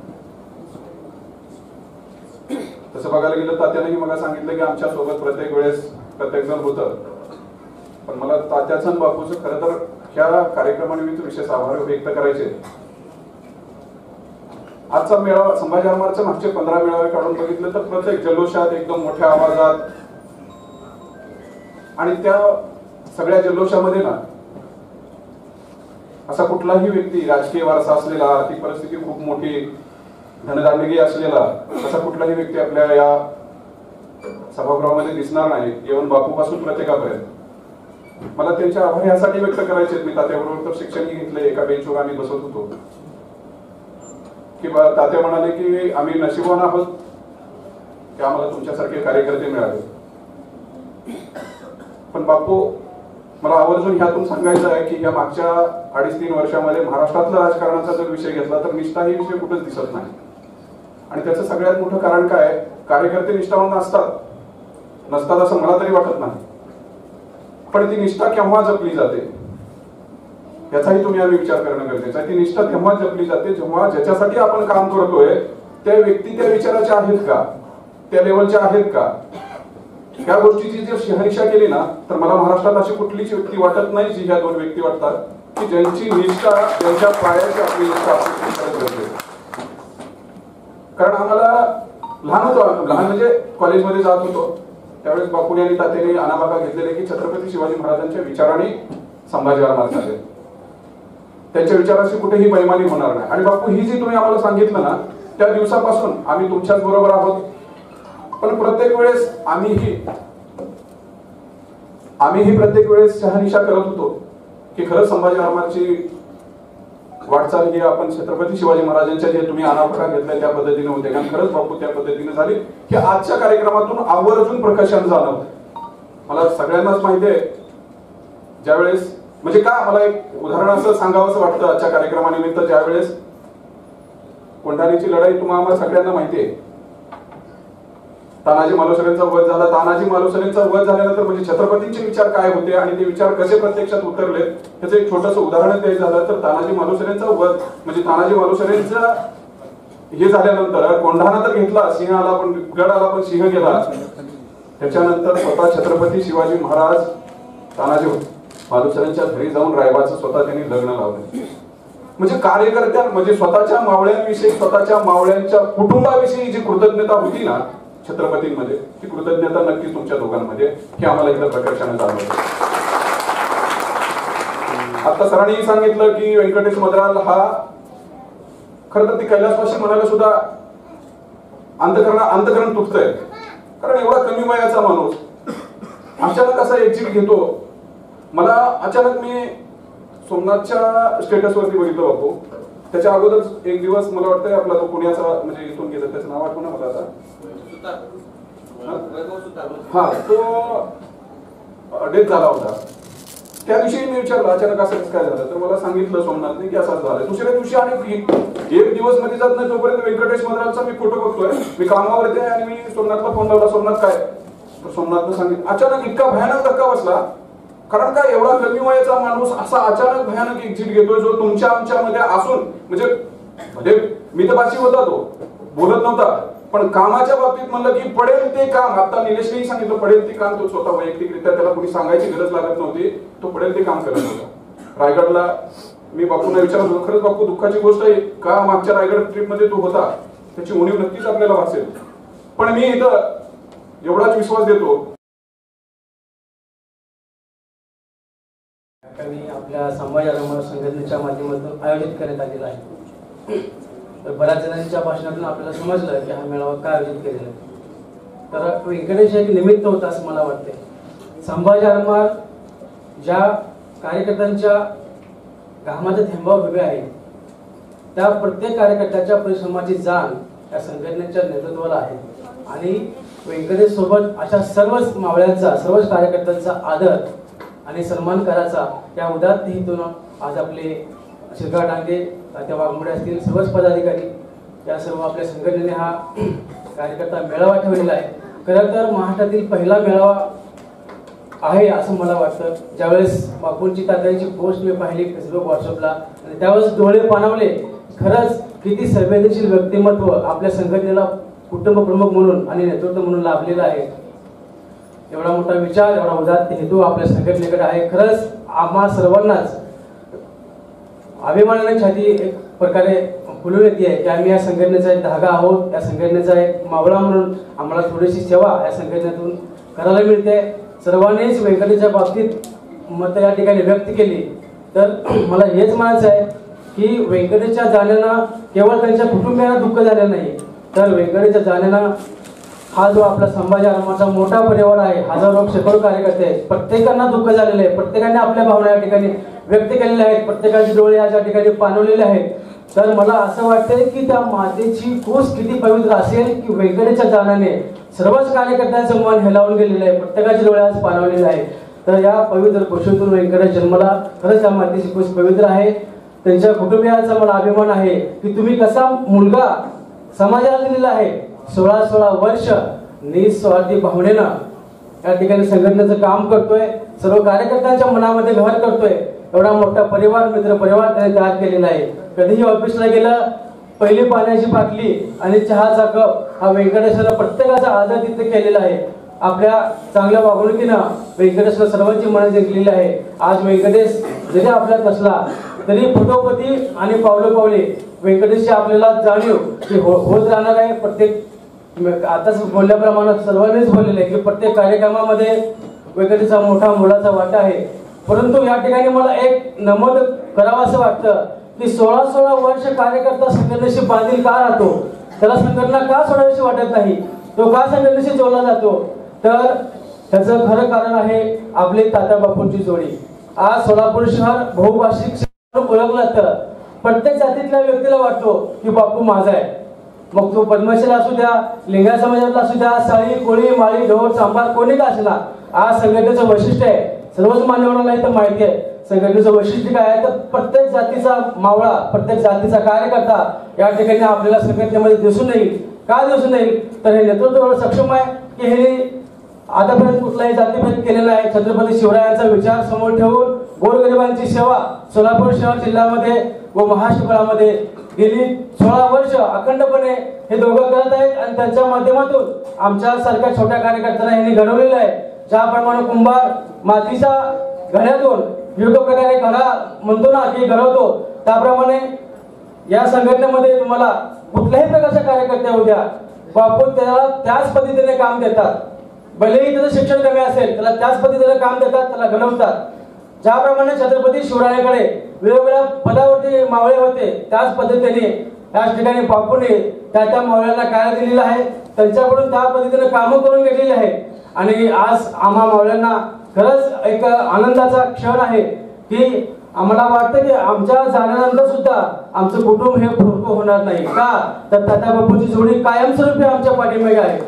तसं बघायला गेलं तात्यानेही मला सांगितलं की आमच्या सोबत प्रत्येक वेळेस प्रत्येक जण होतं, पण मला तात्याचं आणि बापूचं खरं तर ह्या कार्यक्रमानिमित्त विशेष आभार व्यक्त करायचे. आजचा मेळावा संभाजी आरमारचे मागचे 15 मेळावे काढून बघितले तर प्रत्येक जल्लोषात एकदम मोठ्या आवाजात आणि त्या सगळ्या जल्लोषामध्ये ना असा कुठलाही व्यक्ती राजकीय वारसा असलेला, आर्थिक परिस्थिती खूप मोठी, धनदांडगी असलेला असा कुठलाही व्यक्ती आपल्या या सभागृहामध्ये दिसणार नाही, येऊन बापूपासून प्रत्येकापर्यंत. मला त्यांचे आभार यासाठी व्यक्त करायचे. मी तात्याबरोबर तर शिक्षणही घेतले, एका बेंचवर आम्ही बसत होतो की तात्या म्हणाले की आम्ही नशिबवान आहोत की आम्हाला तुमच्यासारखे कार्यकर्ते मिळाले. पण बापू मला आवर्जून ह्यातून सांगायचं आहे की या मागच्या 2.5-3 वर्षामध्ये महाराष्ट्रातला राजकारणाचा जर विषय घेतला तर निष्ठा ही विषय कुठेच दिसत नाही. आणि त्याचं सगळ्यात मोठं कारण काय, कार्यकर्ते निष्ठावान नसतात असं मला तरी वाटत नाही, पण ती निष्ठा केव्हा जपली जाते याचाही तुम्ही आम्ही विचार करणं गरजेचं आहे. ती निष्ठा तेव्हा जपली जाते जेव्हा ज्याच्यासाठी आपण काम करतोय त्या व्यक्ती त्या विचाराच्या आहेत का, त्या लेवलच्या आहेत का. या गोष्टीची जर शहानिशा केली ना तर मला महाराष्ट्रात अशी कुठलीच व्यक्ती वाटत नाही जी ह्या 2 व्यक्ती वाटतात की ज्यांची निष्ठा, ज्यांच्या पायाची आपली निष्ठा असते. कारण आम्हाला लहान म्हणजे कॉलेजमध्ये जात होतो त्यावेळेस बापूने आणि तात्याने अनाबाका घेतलेले की छत्रपती शिवाजी महाराजांच्या विचाराने संभाजी आरमार झाले, त्यांच्या विचाराशी कुठेही बैमानी होणार नाही. आणि बापू ही जी तुम्ही आम्हाला सांगितलं ना त्या दिवसापासून आम्ही तुमच्याच बरोबर आहोत. पण प्रत्येक वेळेस आम्हीही प्रत्येक वेळेस शहानिशा करत होतो की खरंच संभाजी आरमारची वाटचाल ही आपण छत्रपती शिवाजी महाराजांच्या जे तुम्ही अनाबाका घेतलाय त्या पद्धतीने होते, कारण खरंच बापू त्या पद्धतीने झाली की आजच्या कार्यक्रमातून आवर्जून प्रकाशन झालं. मला सगळ्यांनाच माहिती आहे ज्यावेळेस म्हणजे का मला एक उदाहरण असं सांगावंसं वाटतं आजच्या कार्यक्रमानिमित्त, ज्यावेळेस कोंढाणीची लढाई तुम्हाला सगळ्यांना माहिती आहे, तानाजी मालुसरेंचा वध झाला. तानाजी मालुसरेंचा वध झाल्यानंतर म्हणजे छत्रपतींचे विचार काय होते आणि ते विचार कसे प्रत्यक्षात उतरले त्याचं एक छोटंसं उदाहरण द्यायचं झालं तर तानाजी मालुसरेंचा वध म्हणजे तानाजी मालुसरेंचा हे झाल्यानंतर कोंढाणा तर घेतला, सिंह आला पण गड आला पण सिंह गेला. त्याच्यानंतर स्वतः छत्रपती शिवाजी महाराज तानाजी मालुसरेंच्या घरी जाऊन रायबाचं स्वतः त्यांनी लग्न लावलं. म्हणजे कार्यकर्त्या म्हणजे स्वतःच्या मावळ्यांविषयी, स्वतःच्या मावळ्यांच्या कुटुंबाविषयी जी कृतज्ञता होती ना छत्रपतींमध्ये, ती कृतज्ञता नक्कीच तुमच्या दोघांमध्ये हे आम्हाला इथं प्रकर्षाने जाणवलं. आता सरांनी सांगितलं की व्यंकटेश मद्राल हा खरं तर ती कैलासवासी म्हणायला सुद्धा अंतकरण तुटतंय. कारण एवढा कमी वयाचा माणूस अचानक असा एक्झिट घेतो. मला अचानक मी सोमनाथच्या स्टेटसवरती बघितलं बापू, त्याच्या अगोदर एक दिवस मला वाटतंय आपला तो पुण्याचा म्हणजे इथून गेला, त्याचं नाव आठवण मला आता, हा तो डेथ झाला होता. त्या दिवशी मी विचारलं अचानक असं काय झालं, तर मला सांगितलं सोमनाथने की असंच झालं. दुसऱ्या दिवशी आणि एक दिवस मध्ये जात नाही तोपर्यंत व्यंकटेश मद्रालचा मी फोटो बघतोय. मी कामावर येते आणि मी सोमनाथला फोन लावला, सोमनाथ काय, तर सोमनाथनं सांगितलं. अचानक इतका भयानक धक्का बसला. कारण काय एवढा कमी वयाचा माणूस असा अचानक भयानक एक्झिट घेतोय जो तुमच्या आमच्यामध्ये असून म्हणजे मी तर बाशी होता, तो बोलत नव्हता, पण कामाच्या बाबतीत म्हणलं की पडेल ते काम, आता निलेशनेही सांगितलं पडेल ते काम तो स्वतः वैयक्तिकरित्या त्याला कोणी सांगायची गरज लागत नव्हती, तो पडेल ते काम करत होता. रायगडला मी बापूंना विचारत होतो, खरंच बापू दुःखाची गोष्ट आहे का मागच्या रायगड ट्रिप मध्ये तो होता, त्याची उणीव नक्कीच आपल्याला वाचेल. पण मी इथं एवढाच विश्वास देतो आपल्या संभाजी महाराज संघटनेच्या माध्यमातून आयोजित करण्यात आलेला आहे. तर बऱ्याच जणांच्या भाषणातून आपल्याला समजलं की हा मेळावा का आयोजित केलेला आहे. तर व्यंकटेश एक निमित्त होता असं मला वाटते. संभाजी महाराज ज्या कार्यकर्त्यांच्या घामाच्या थेंबावर उभे आहेत त्या प्रत्येक कार्यकर्त्याच्या परिश्रमाची जाण या संघटनेच्या नेतृत्वाला आहे. आणि व्यंकटेश सोबत अशा सर्वच मावळ्यांचा, सर्वच कार्यकर्त्यांचा आदर आणि सन्मान करायचा या उदात्त हेतून आज आपले शिरका डांगे, तात्या वाघमोडे असतील, सर्वच पदाधिकारी या सर्व आपल्या संघटनेने हा कार्यकर्ता मेळावा ठेवलेला आहे. खरं तर महाराष्ट्रातील पहिला मेळावा आहे असं मला वाटतं. ज्यावेळेस बापूंची तात्यांची पोस्ट मी पाहिली फेसबुक, व्हॉट्सअपला, आणि त्यावेळेस डोळे पाणावले. खरंच किती संवेदनशील व्यक्तिमत्व आपल्या संघटनेला कुटुंब प्रमुख म्हणून आणि नेतृत्व म्हणून लाभलेला आहे. एवढा मोठा विचार, एवढा उदात्त हेतू आपल्या संघटनेकडे आहे. खरंच आम्हा सर्वांनाच अभिमानाने छाती एक प्रकारे फुलून येते की आम्ही या संघटनेचा एक धागा आहोत, या संघटनेचा एक मावळा म्हणून आम्हाला थोडीशी सेवा या संघटनेतून करायला मिळते. सर्वांनीच व्यंकटेशच्या बाबतीत मत या ठिकाणी व्यक्त केली. तर मला हेच म्हणायचं आहे की व्यंकटेशच्या जाण्यानं केवळ त्यांच्या कुटुंबियांना दुःख झालेलं नाही, तर व्यंकटेशच्या जाण्यानं हा जो आपला संभाजी महाराजांचा मोठा परिवार आहे, हजारो शेकडो कार्यकर्ते आहेत, प्रत्येकांना दुःख झालेलं आहे. प्रत्येकाने आपल्या भावना या ठिकाणी व्यक्त केलेल्या आहेत, प्रत्येकाचे डोळे या ठिकाणी पाणवलेले आहेत. तर मला असं वाटतंय की त्या मातेची कुस किती पवित्र असेल की व्यंकटेशच्या जाण्याने सर्वच कार्यकर्त्यांचं मन हेलावून गेलेलं आहे, प्रत्येकाचे डोळे आज पाणवलेले आहेत. तर या पवित्र कुशीतून व्यंकटेश जन्मला. खरंच या मातेची कुस पवित्र आहे. त्यांच्या कुटुंबियांचा मला अभिमान आहे की तुम्ही कसा मुलगा समाजाला दिलेला आहे. 16 वर्ष निस्वार्थी भावनेनं या ठिकाणी संघटनेचं काम करतोय, सर्व कार्यकर्त्यांच्या मनामध्ये घर करतोय. एवढा मोठा परिवार, मित्र परिवार त्याने तयार केलेला आहे. कधीही ऑफिसला गेलं, पहिली पाण्याची बाटली आणि चहाचा कप हा व्यंकटेशला प्रत्येकाचा आदर तिथे केलेला आहे. आपल्या चांगल्या वागणुकीनं व्यंकटेशला सर्वांची मनं जिंकलेली आहे. आज व्यंकटेश जरी आपल्यात नसला तरी फुटोपती आणि पावले व्यंकटेशची आपल्याला जाणीव की होत राहणार आहे. प्रत्येक आताच बोलल्याप्रमाणे सर्वांनीच बोललेलं आहे की प्रत्येक कार्यक्रमामध्ये व्यंकटेशचा मोठा मोलाचा वाटा आहे. परंतु या ठिकाणी मला एक नमूद करावं असं वाटतं की 16 वर्ष कार्यकर्ता संघटनेशी बांधील का राहतो, त्याला संघटना का सोडावीशी वाटत नाही, तो का संघटनेशी जोडला जातो, तर त्याचं खरं कारण आहे आपले तात्या बापूंची जोडी. आज सोलापूर शहर बहुभाषिक ओळखलं तर प्रत्येक जातीतल्या व्यक्तीला वाटतो की बापू माझा आहे. मग तो पद्मशील असू द्या, लिंगायत समाजातला असू द्या, साळी, कोळी, माळी, ढोर, सांबार कोणी का असला, आज संघटनेचं वैशिष्ट्य आहे. सर्वच मान्यवरांना इथं माहिती आहे. संघटनेचं वैशिष्ट्य काय आहे तर प्रत्येक जातीचा मावळा, प्रत्येक जातीचा कार्यकर्ता या ठिकाणी आपल्याला संघटनेमध्ये दिसून येईल. का दिसून येईल तर हे नेतृत्व एवढं सक्षम आहे की हे आतापर्यंत कुठलाही जातीभेद केलेला आहे. छत्रपती शिवरायांचा विचार समोर ठेवून गोरगरिबांची सेवा सोलापूर शहर जिल्ह्यामध्ये व महाराष्ट्रभरामध्ये गेली 16 वर्ष अखंडपणे हे दोघं करत आहेत आणि त्यांच्या माध्यमातून आमच्या सारख्या छोट्या कार्यकर्त्यांना यांनी घडवलेलं आहे. ज्याप्रमाणे कुंभार मातीच्या घड्यातून योग्य प्रकारे घडा म्हणतो ना की घडवतो, त्याप्रमाणे या संघटनेमध्ये तुम्हाला कुठल्याही प्रकारच्या कार्यकर्ते होऊ द्या, बापू त्याला त्याच पद्धतीने काम देतात. भलेही त्याचं शिक्षण कमी असेल त्याला त्याच पद्धतीने काम देतात, त्याला घडवतात. ज्याप्रमाणे छत्रपती शिवरायांकडे वेगवेगळ्या पदावरती मावळे होते त्याच पद्धतीने याच ठिकाणी बापूने त्या मावळ्यांना कार्य दिलेलं आहे, त्यांच्याकडून त्या पद्धतीने कामं करून घेतलेली आहे. आणि आज आम्हा मावळ्यांना खरंच एक आनंदाचा क्षण आहे की आम्हाला वाटतं की आमच्या जाण्यानंतर सुद्धा आमचं कुटुंब हे फुरकं होणार नाही. का तर तात्या बापूची जोडी कायमस्वरूपी आमच्या पाठीमागे आहे.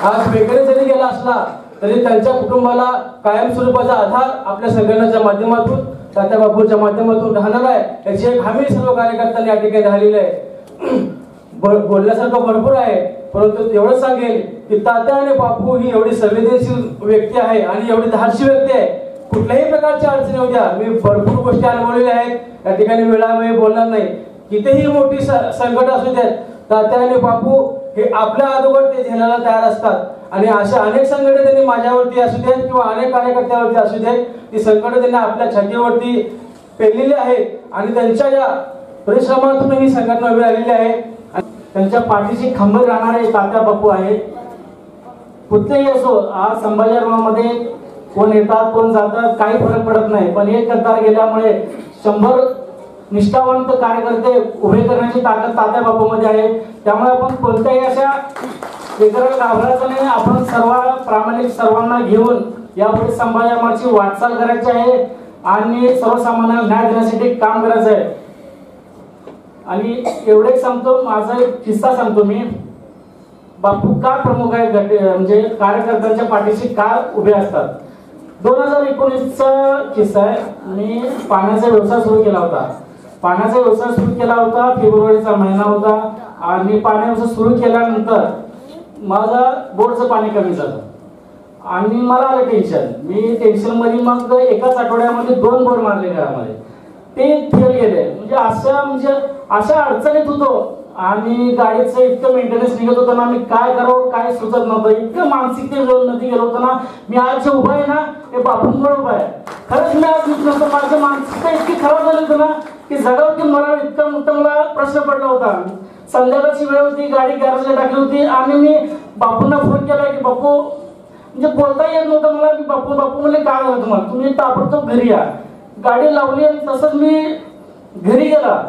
आज वेगळे जरी गेला असला तरी त्यांच्या कुटुंबाला कायमस्वरूपाचा आधार आपल्या संघटनेच्या माध्यमातून तात्या बापूच्या माध्यमातून राहणार आहे, याची एक हमी सर्व कार्यकर्त्यांनी या ठिकाणी राहिलेली आहे. बोलण्यासारखं भरपूर आहे, परंतु एवढं सांगेल की तात्या आणि बापू ही एवढी संवेदनशील व्यक्ती आहे आणि एवढी धाडशी व्यक्ती आहे. कुठल्याही प्रकारच्या अडचणी होत्या, मी भरपूर गोष्टी अनुभवलेल्या आहेत, या ठिकाणी वेळावेळी बोलणार नाही. कितीही मोठी संकट असू देत, तात्या आणि बापू हे आपल्या अगोदर ते झेलायला तयार असतात. आणि अशा अनेक संकटे त्यांनी माझ्यावरती असू देत किंवा अनेक कार्यकर्त्यावरती असू देत, ती संकटे त्यांनी आपल्या छातीवरती पेललेली आहेत आणि त्यांच्या या परिश्रमातून ही संघटना उभी राहिलेली आहे. त्यांच्या पाठीशी खंबीर राहणारे तात्या बापू आहेत. कुठलेही असो, आज संभाजीनगरमध्ये कोण येतात कोण जातात काही फरक पडत नाही, पण एक गद्दार गेल्यामुळे 100 निष्ठावंत कार्यकर्ते उभे करण्याची ताकद तात्या बापूमध्ये आहे. त्यामुळे आपण कोणत्याही अशा वेगळ्या घाबरायचं नाही, आपण सर्व प्रामाणिक सर्वांना घेऊन यापुढे संभाजीनगरची वाटचाल करायची आहे आणि सर्वसामान्यांना न्याय देण्यासाठी काम करायचं आहे. आणि एवढे सांगतो, माझा एक किस्सा सांगतो मी. बापू का प्रमुख आहेत म्हणजे कार्यकर्त्यांच्या पाठीशी का उभे असतात. 2019चा किस्सा आहे. मी पाण्याचा व्यवसाय सुरू केला होता. पाण्याचा व्यवसाय सुरू केला होता, फेब्रुवारीचा महिना होता आणि पाण्याचा व्यवसाय सुरू केल्यानंतर माझा बोरचं पाणी कमी झालं आणि मला आलं टेन्शन. मी टेन्शनमध्ये मग एकाच आठवड्यामध्ये 2 बोर मारले घरामध्ये, ते फेल गेले. म्हणजे अशा अडचणीत होतो आणि गाडीचं इतकं मेंटेनन्स निघत होतं ना, मी काय करावं काय सुचत नव्हतं. इतकं मानसिकतेमध्ये गेलो होतो ना. मी आज जे उभा आहे ना हे बापूंमुळे उभा आहे. खरंच मी आज नसतं, माझं मानसिकता इतकी खराब झाली होती ना की जगावरती मला इतका मोठा मला प्रश्न पडला होता. संध्याकाळची वेळ होती, गाडी गॅरेजला टाकली होती आणि मी बापूंना फोन केला की बापू, म्हणजे बोलता येत नव्हतं मला की बापू म्हणले काय झालं तुम्हाला, तुम्ही ताबडतोब घरी या. गाडी लावली आणि तसंच मी घरी गेला.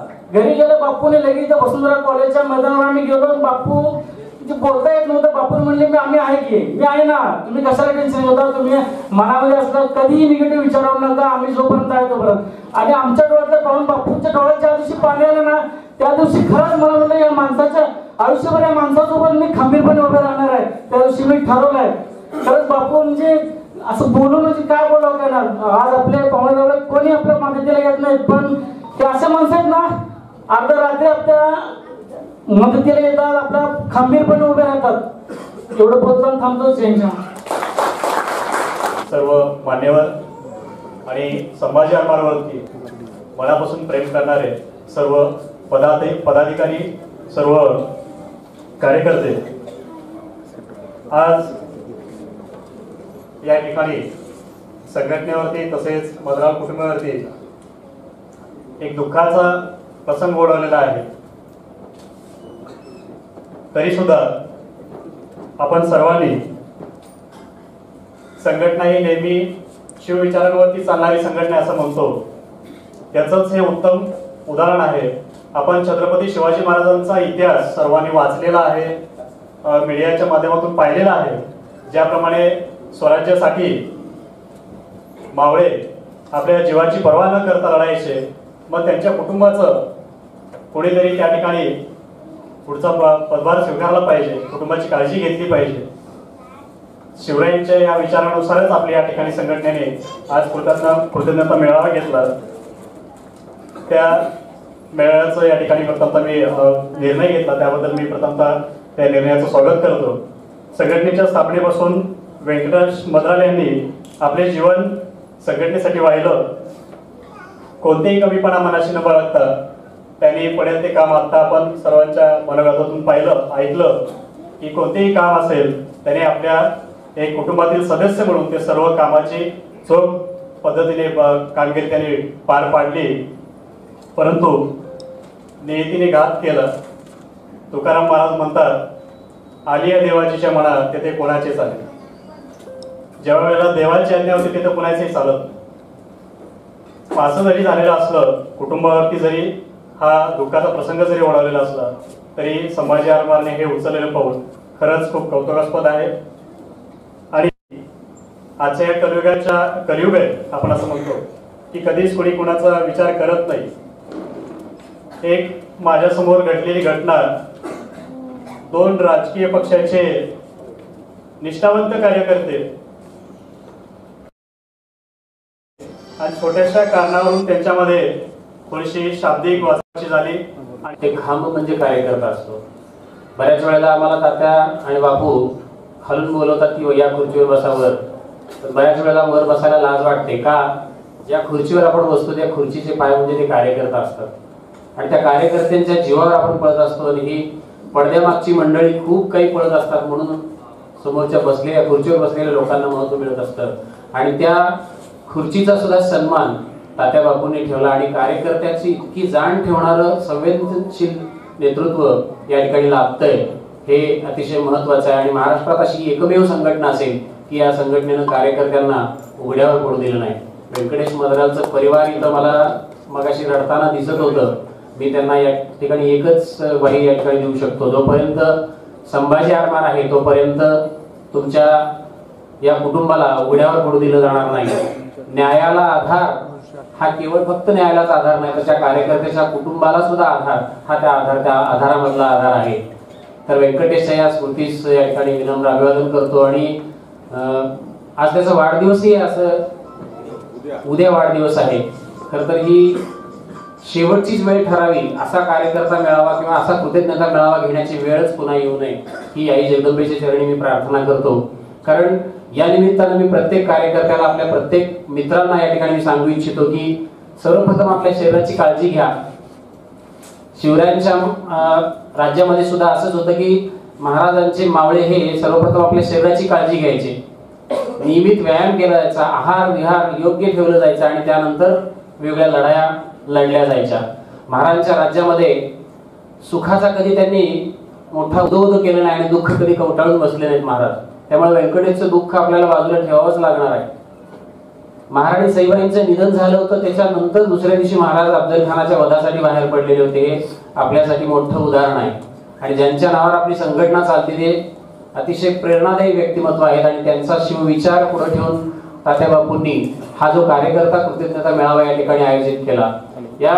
बापूने लगेच वसुंधरा कॉलेजच्या मैदानावर आम्ही गेलो. बापू म्हणजे बोलता येत नव्हतं. बापू म्हणले आम्ही आहे की, मी आहे ना, तुम्ही कशाला टेन्शन घेता, तुम्ही मनामध्ये असलं कधीही निगेटिव्ह विचारावं नका, आम्ही जोपर्यंत आहे तोपर्यंत. आणि आमच्या डोळ्यातलं पाहून बापूंच्या डोळ्यात ज्या दिवशी पाणी आलं ना त्या दिवशी खरंच मला म्हणलं या माणसाच्या आयुष्यभर या माणसासोबत मी खंबीरपणे उभे राहणार आहे. त्या दिवशी मी ठरवलंय. खरंच बापू म्हणजे असं बोलून म्हणजे काय बोलावं काय ना. आज आपले पाहुणे कोणी आपल्या मदतीला येत नाहीत, पण ते असे माणसं आहेत ना अर्ध्या रात्री आपल्या मदतीला येतात, आपल्या खंबीरपणे उभे राहतात. एवढं बोलताना थांबतो. सर्व मान्यवर आणि संभाजी आरमारावरती मनापासून प्रेम करणारे सर्व पदाधिकारी, सर्व कार्यकर्ते, आज या ठिकाणी संघटनेवरती तसेच मदराव कुटुंबावरती एक दुःखाचा प्रसंग ओढवलेला आहे. तरी सुद्धा आपण सर्वांनी, संघटना ही नेहमी शिवविचारांवरती चालणारी संघटना असं म्हणतो, त्याचंच हे उत्तम उदाहरण आहे. आपण छत्रपती शिवाजी महाराजांचा इतिहास सर्वांनी वाचलेला आहे, मीडियाच्या माध्यमातून पाहिलेला आहे. ज्याप्रमाणे स्वराज्यासाठी मावळे आपल्या जीवाची पर्वा न करता लढायचे, मग त्यांच्या कुटुंबाचं कोणीतरी त्या ठिकाणी पुढचा पदभार स्वीकारला पाहिजे, कुटुंबाची काळजी घेतली पाहिजे. शिवरायांच्या या विचारानुसारच आपल्या या ठिकाणी संघटनेने आज कृतज्ञता मेळावा घेतला। त्या मेळाव्याचं या ठिकाणी प्रथमतः मी निर्णय घेतला, त्याबद्दल मी प्रथमतः त्या निर्णयाचं स्वागत करतो। संघटनेच्या स्थापनेपासून व्यंकटेश मद्राल यांनी आपले जीवन संघटनेसाठी वाहिलं। कोणतेही कमीपणा मनाशी न बाळगता त्यांनी पडेल ते काम आता आपण सर्वांच्या मनोगतातून पाहिलं ऐकलं की कोणतेही काम असेल त्याने आपल्या एक कुटुंबातील सदस्य म्हणून ते सर्व कामाची चोख पद्धतीने कामगिरी त्यांनी पार पाडली। परंतु नियतीने घात केला। तुकाराम महाराज म्हणतात, आलिया देवाचीच्या मनात तेथे कोणाचेच आले। ज्या वेळेला देवाची आज्ञा होती तिथे कोणाचेही चालत नाही। असं जरी झालेलं असलं, कुटुंबावरती जरी हा दुःखाचा प्रसंग जरी ओढवलेला असला तरी संभाजी आरमारने हे उचललेलं पाऊल खरंच खूप कौतुकास्पद आहे। आणि आजच्या या कलियुग आहे आपण असं म्हणतो की कधीच कोणी कोणाचा विचार करत नाही। एक माझ्यासमोर घडलेली घटना, दोन राजकीय पक्षाचे निष्ठावंत कार्यकर्ते आणि छोट्याशा कारणावरून त्यांच्यामध्ये थोडीशी शाब्दिक वादावादी झाली। आणि ते खांब म्हणजे कार्यकर्ता असतो। बऱ्याच वेळेला आम्हाला तात्या आणि बापू खालून बोलवतात की या खुर्चीवर बसावर, तर बऱ्याच वेळेला वर बसायला लाज वाटते का? ज्या खुर्चीवर आपण बसतो त्या खुर्चीचे पाय म्हणजे ते कार्यकर्ता असतात आणि त्या कार्यकर्त्यांच्या जीवावर आपण पळत असतो। आणि ही पडद्यामागची मंडळी खूप काही पळत असतात, म्हणून समोरच्या बसलेल्या खुर्चीवर बसलेल्या लोकांना महत्त्व मिळत असतं। आणि त्या खुर्चीचा सुद्धा सन्मान तात्या बापूंनी ठेवला आणि कार्यकर्त्याची इतकी जाण ठेवणारं संवेदनशील नेतृत्व या ठिकाणी लाभतंय हे अतिशय महत्त्वाचं आहे। आणि महाराष्ट्रात अशी एकमेव संघटना असेल की या संघटनेनं कार्यकर्त्यांना उघड्यावर पडू दिलं नाही। व्यंकटेश मद्रालचं परिवार इथं मला मगाशी रडताना दिसत होतं। मी त्यांना या ठिकाणी एकच ग्वाही या ठिकाणी देऊ शकतो, जोपर्यंत संभाजी आरमार आहे तोपर्यंत तुमच्या या कुटुंबाला उघड्यावर पडू दिलं जाणार नाही। न्यायाला आधार हा केवळ फक्त न्यायालाच आधार नाही, तर त्या कार्यकर्त्याच्या कुटुंबाला सुद्धा आधार हा त्या आधारामधला आधार आहे। तर व्यंकटेशच्या या स्मृतीस या ठिकाणी विनम्र अभिवादन करतो। आणि आज त्याचा वाढदिवसही असं उद्या वाढदिवस आहे। खरं तर ही शेवटचीच वेळ ठरावी, असा कार्यकर्ता मेळावा किंवा असा कृतज्ञता मेळावा घेण्याची वेळच पुन्हा येऊ नये ही आई जगदंबेच्या चरणी मी प्रार्थना करतो। कारण या निमित्तानं मी प्रत्येक कार्यकर्त्याला, आपल्या प्रत्येक मित्रांना या ठिकाणी सांगू इच्छितो की सर्वप्रथम आपल्या शरीराची काळजी घ्या। शिवरायांच्या राज्यामध्ये सुद्धा असंच होतं की महाराजांचे मावळे हे सर्वप्रथम आपल्या शरीराची काळजी घ्यायचे, नियमित व्यायाम केला जायचा, आहार विहार योग्य ठेवलं जायचं आणि त्यानंतर वेगळ्या लढाया लढल्या जायच्या। महाराजांच्या राज्यामध्ये सुखाचा कधी त्यांनी मोठा उदोउदो केलं नाही आणि दुःख कधी कवटाळून बसले नाहीत महाराज। त्यामुळे व्यंकटेशचं दुःख आपल्याला बाजूला ठेवावंच लागणार आहे। महाराणी सईबाईंचं निधन झालं होतं, त्याच्यानंतर दुसऱ्या दिवशी महाराज अफजल खानाच्या वधासाठी बाहेर पडलेले होते। हे आपल्यासाठी मोठं उदाहरण आहे आणि ज्यांच्या नावावर आपली संघटना चालते ते अतिशय प्रेरणादायी व्यक्तिमत्व आहेत आणि त्यांचा शिवविचार पुढे ठेवून तात्या बापूंनी हा जो कार्यकर्ता कृतज्ञता मेळावा या ठिकाणी आयोजित केला। या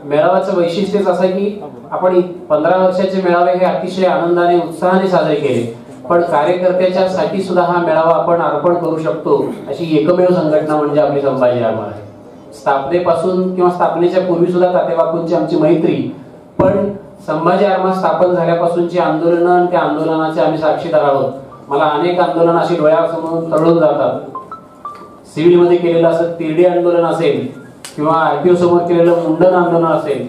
मेळाव्याचं वैशिष्ट्यच असं की आपण 15 वर्षाचे मेळावे हे अतिशय आनंदाने उत्साहाने साजरे केले, पण कार्यकर्त्याच्या साठी सुद्धा हा मेळावा आपण अर्पण करू शकतो अशी एकमेव संघटना म्हणजे आपली संभाजी आरमार आहे। स्थापनेपासून किंवा स्थापनेच्या पूर्वी सुद्धा तात्या बापूंची आमची मैत्री, पण संभाजी आरमार स्थापन झाल्यापासूनची आंदोलनं आणि त्या आंदोलनाचे आम्ही साक्षीदार आहोत। मला अनेक आंदोलन अशी डोळ्यासमोर तळून जातात। सिव्हिलमध्ये केलेलं असं तिरडी आंदोलन असेल किंवा आरपीओ समोर केलेलं मुंडन आंदोलन असेल,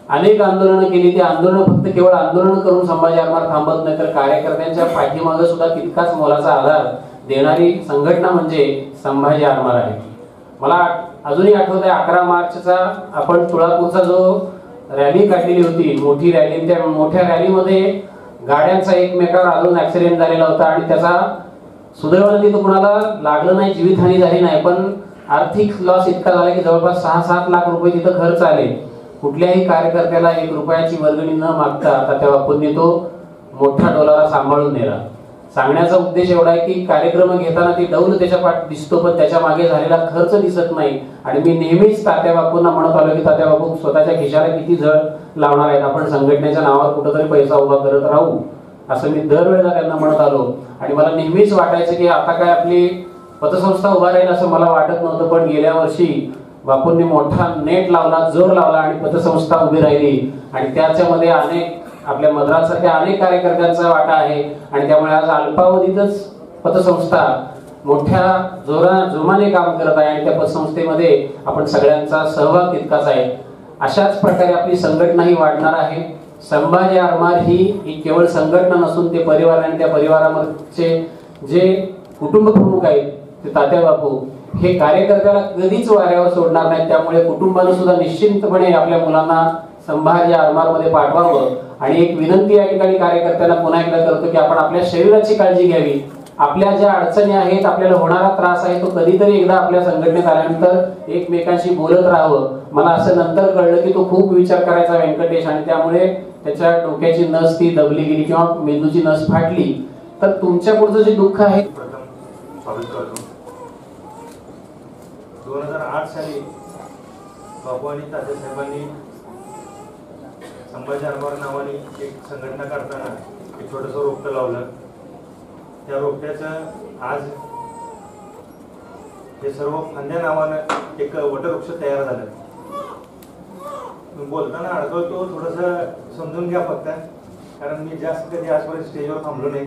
अनेक आंदोलनं केली। ती आंदोलनं फक्त केवळ आंदोलन करून संभाजी आरमार थांबत नाही, तर कार्यकर्त्यांच्या पाठीमागे सुद्धा तितकाच मोलाचा आधार देणारी संघटना म्हणजे संभाजी आरमार आहे। मला अजूनही आठवत आहे 11 मार्चचा आपण तुळापूरचा जो रॅली काढलेली होती, मोठी रॅली, त्या मोठ्या रॅलीमध्ये गाड्यांचा एकमेकावर आदळून ऍक्सिडेंट झालेला होता आणि त्याचा सुदैवाने तिथं कुणाला लागलं नाही, जीवितहानी झाली नाही, पण आर्थिक लॉस इतका झाला की जवळपास 6-7 लाख रुपये तिथं खर्च आले। कुठल्याही कार्यकर्त्याला 1 रुपयाची वर्गणी न मागता तात्या बापूंनी तो मोठा डोलारा सांभाळून नेला। सांगण्याचा उद्देश एवढा आहे की कार्यक्रम घेताना ती डौल त्याच्या पाठ दिसतो, पण त्याच्या मागे झालेला खर्च दिसत नाही। आणि मी नेहमीच तात्या बापूंना म्हणत आलो की तात्या बापू स्वतःच्या खिशाला किती झळ लावणार आहेत, आपण संघटनेच्या नावावर कुठेतरी पैसा उभा करत राहू, असं मी दरवेळेला त्यांना म्हणत आलो. आणि मला नेहमीच वाटायचं की आता काय आपली पतसंस्था उभा राहील असं मला वाटत नव्हतं, पण गेल्या वर्षी बापूंनी मोठा नेट लावला, जोर लावला आणि पतसंस्था उभी राहिली. आणि त्याच्यामध्ये अनेक आपल्या मद्रासारख्या अनेक कार्यकर्त्यांचा वाटा आहे. आणि त्यामुळे आज अल्पावधीतच पतसंस्था मोठ्या जोमाने काम करत आहे आणि त्या पतसंस्थेमध्ये आपण सगळ्यांचा सहभाग तितकाच आहे. अशाच प्रकारे आपली संघटना ही वाढणार आहे. संभाजी आरमार ही केवळ संघटना नसून ते परिवार आणि त्या परिवारामध्ये जे कुटुंब प्रमुख आहेत ते तात्या बापू हे कार्यकर्त्याला कधीच वाऱ्यावर सोडणार नाहीत. त्यामुळे कुटुंबानं सुद्धा निश्चितपणे आपल्या मुलांना संभाजी आरमार मध्ये पाठवावं. आणि एक विनंती या ठिकाणी कार्यकर्त्यांना पुन्हा एकदा करतो की आपण आपल्या शरीराची काळजी घ्यावी. आपल्या ज्या अडचणी आहेत, आपल्याला होणारा त्रास आहे, तो कधीतरी एकदा आपल्या संघटनेत आल्यानंतर एकमेकांशी बोलत राहावं. मला असं नंतर कळलं की तो खूप विचार करायचा व्यंकटेश आणि त्यामुळे त्याच्या डोक्याची नस ती दबली गेली किंवा मेंदूची नस फाटली. तर तुमच्या पुढचं जे दुःख आहे स्वागत करतो. 2008 साली बापू आणि तात्यासाहेबांनी संभाजी आरमार नावाने एक संघटना काढताना एक छोटंसं रोपटं लावलं. त्या रोपट्याचं आज हे सर्व फांद्या नावानं एक वटवृक्ष तयार झालं. बोलताना अडकवतो, थोडंसं समजून घ्या फक्त, कारण मी जास्त कधी आजपर्यंत स्टेजवर थांबलो नाही.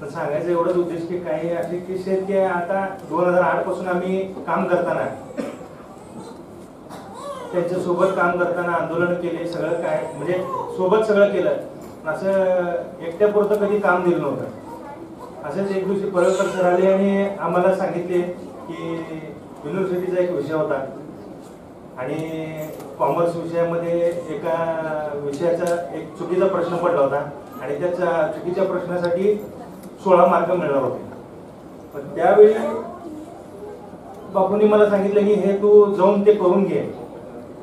पण सांगायचं एवढंच उद्देश की काही असे किस्से आहेत की आता 2008 पासून आम्ही काम करताना त्यांच्या सोबत काम करताना आंदोलन केले, सगळं काय म्हणजे सोबत सगळं केलं. असं एकट्यापुरतं कधी काम दिलं नव्हतं. असंच एक दिवशी पळकर सर आले आणि आम्हाला सांगितले की युनिव्हर्सिटीचा एक विषय होता आणि कॉमर्स विषयामध्ये एका विषयाचा एक चुकीचा प्रश्न पडला होता आणि त्या चुकीच्या प्रश्नासाठी 16 मार्क मिळणार होते. पण त्यावेळी बापूंनी मला सांगितलं की हे तू जाऊन ते करून घे.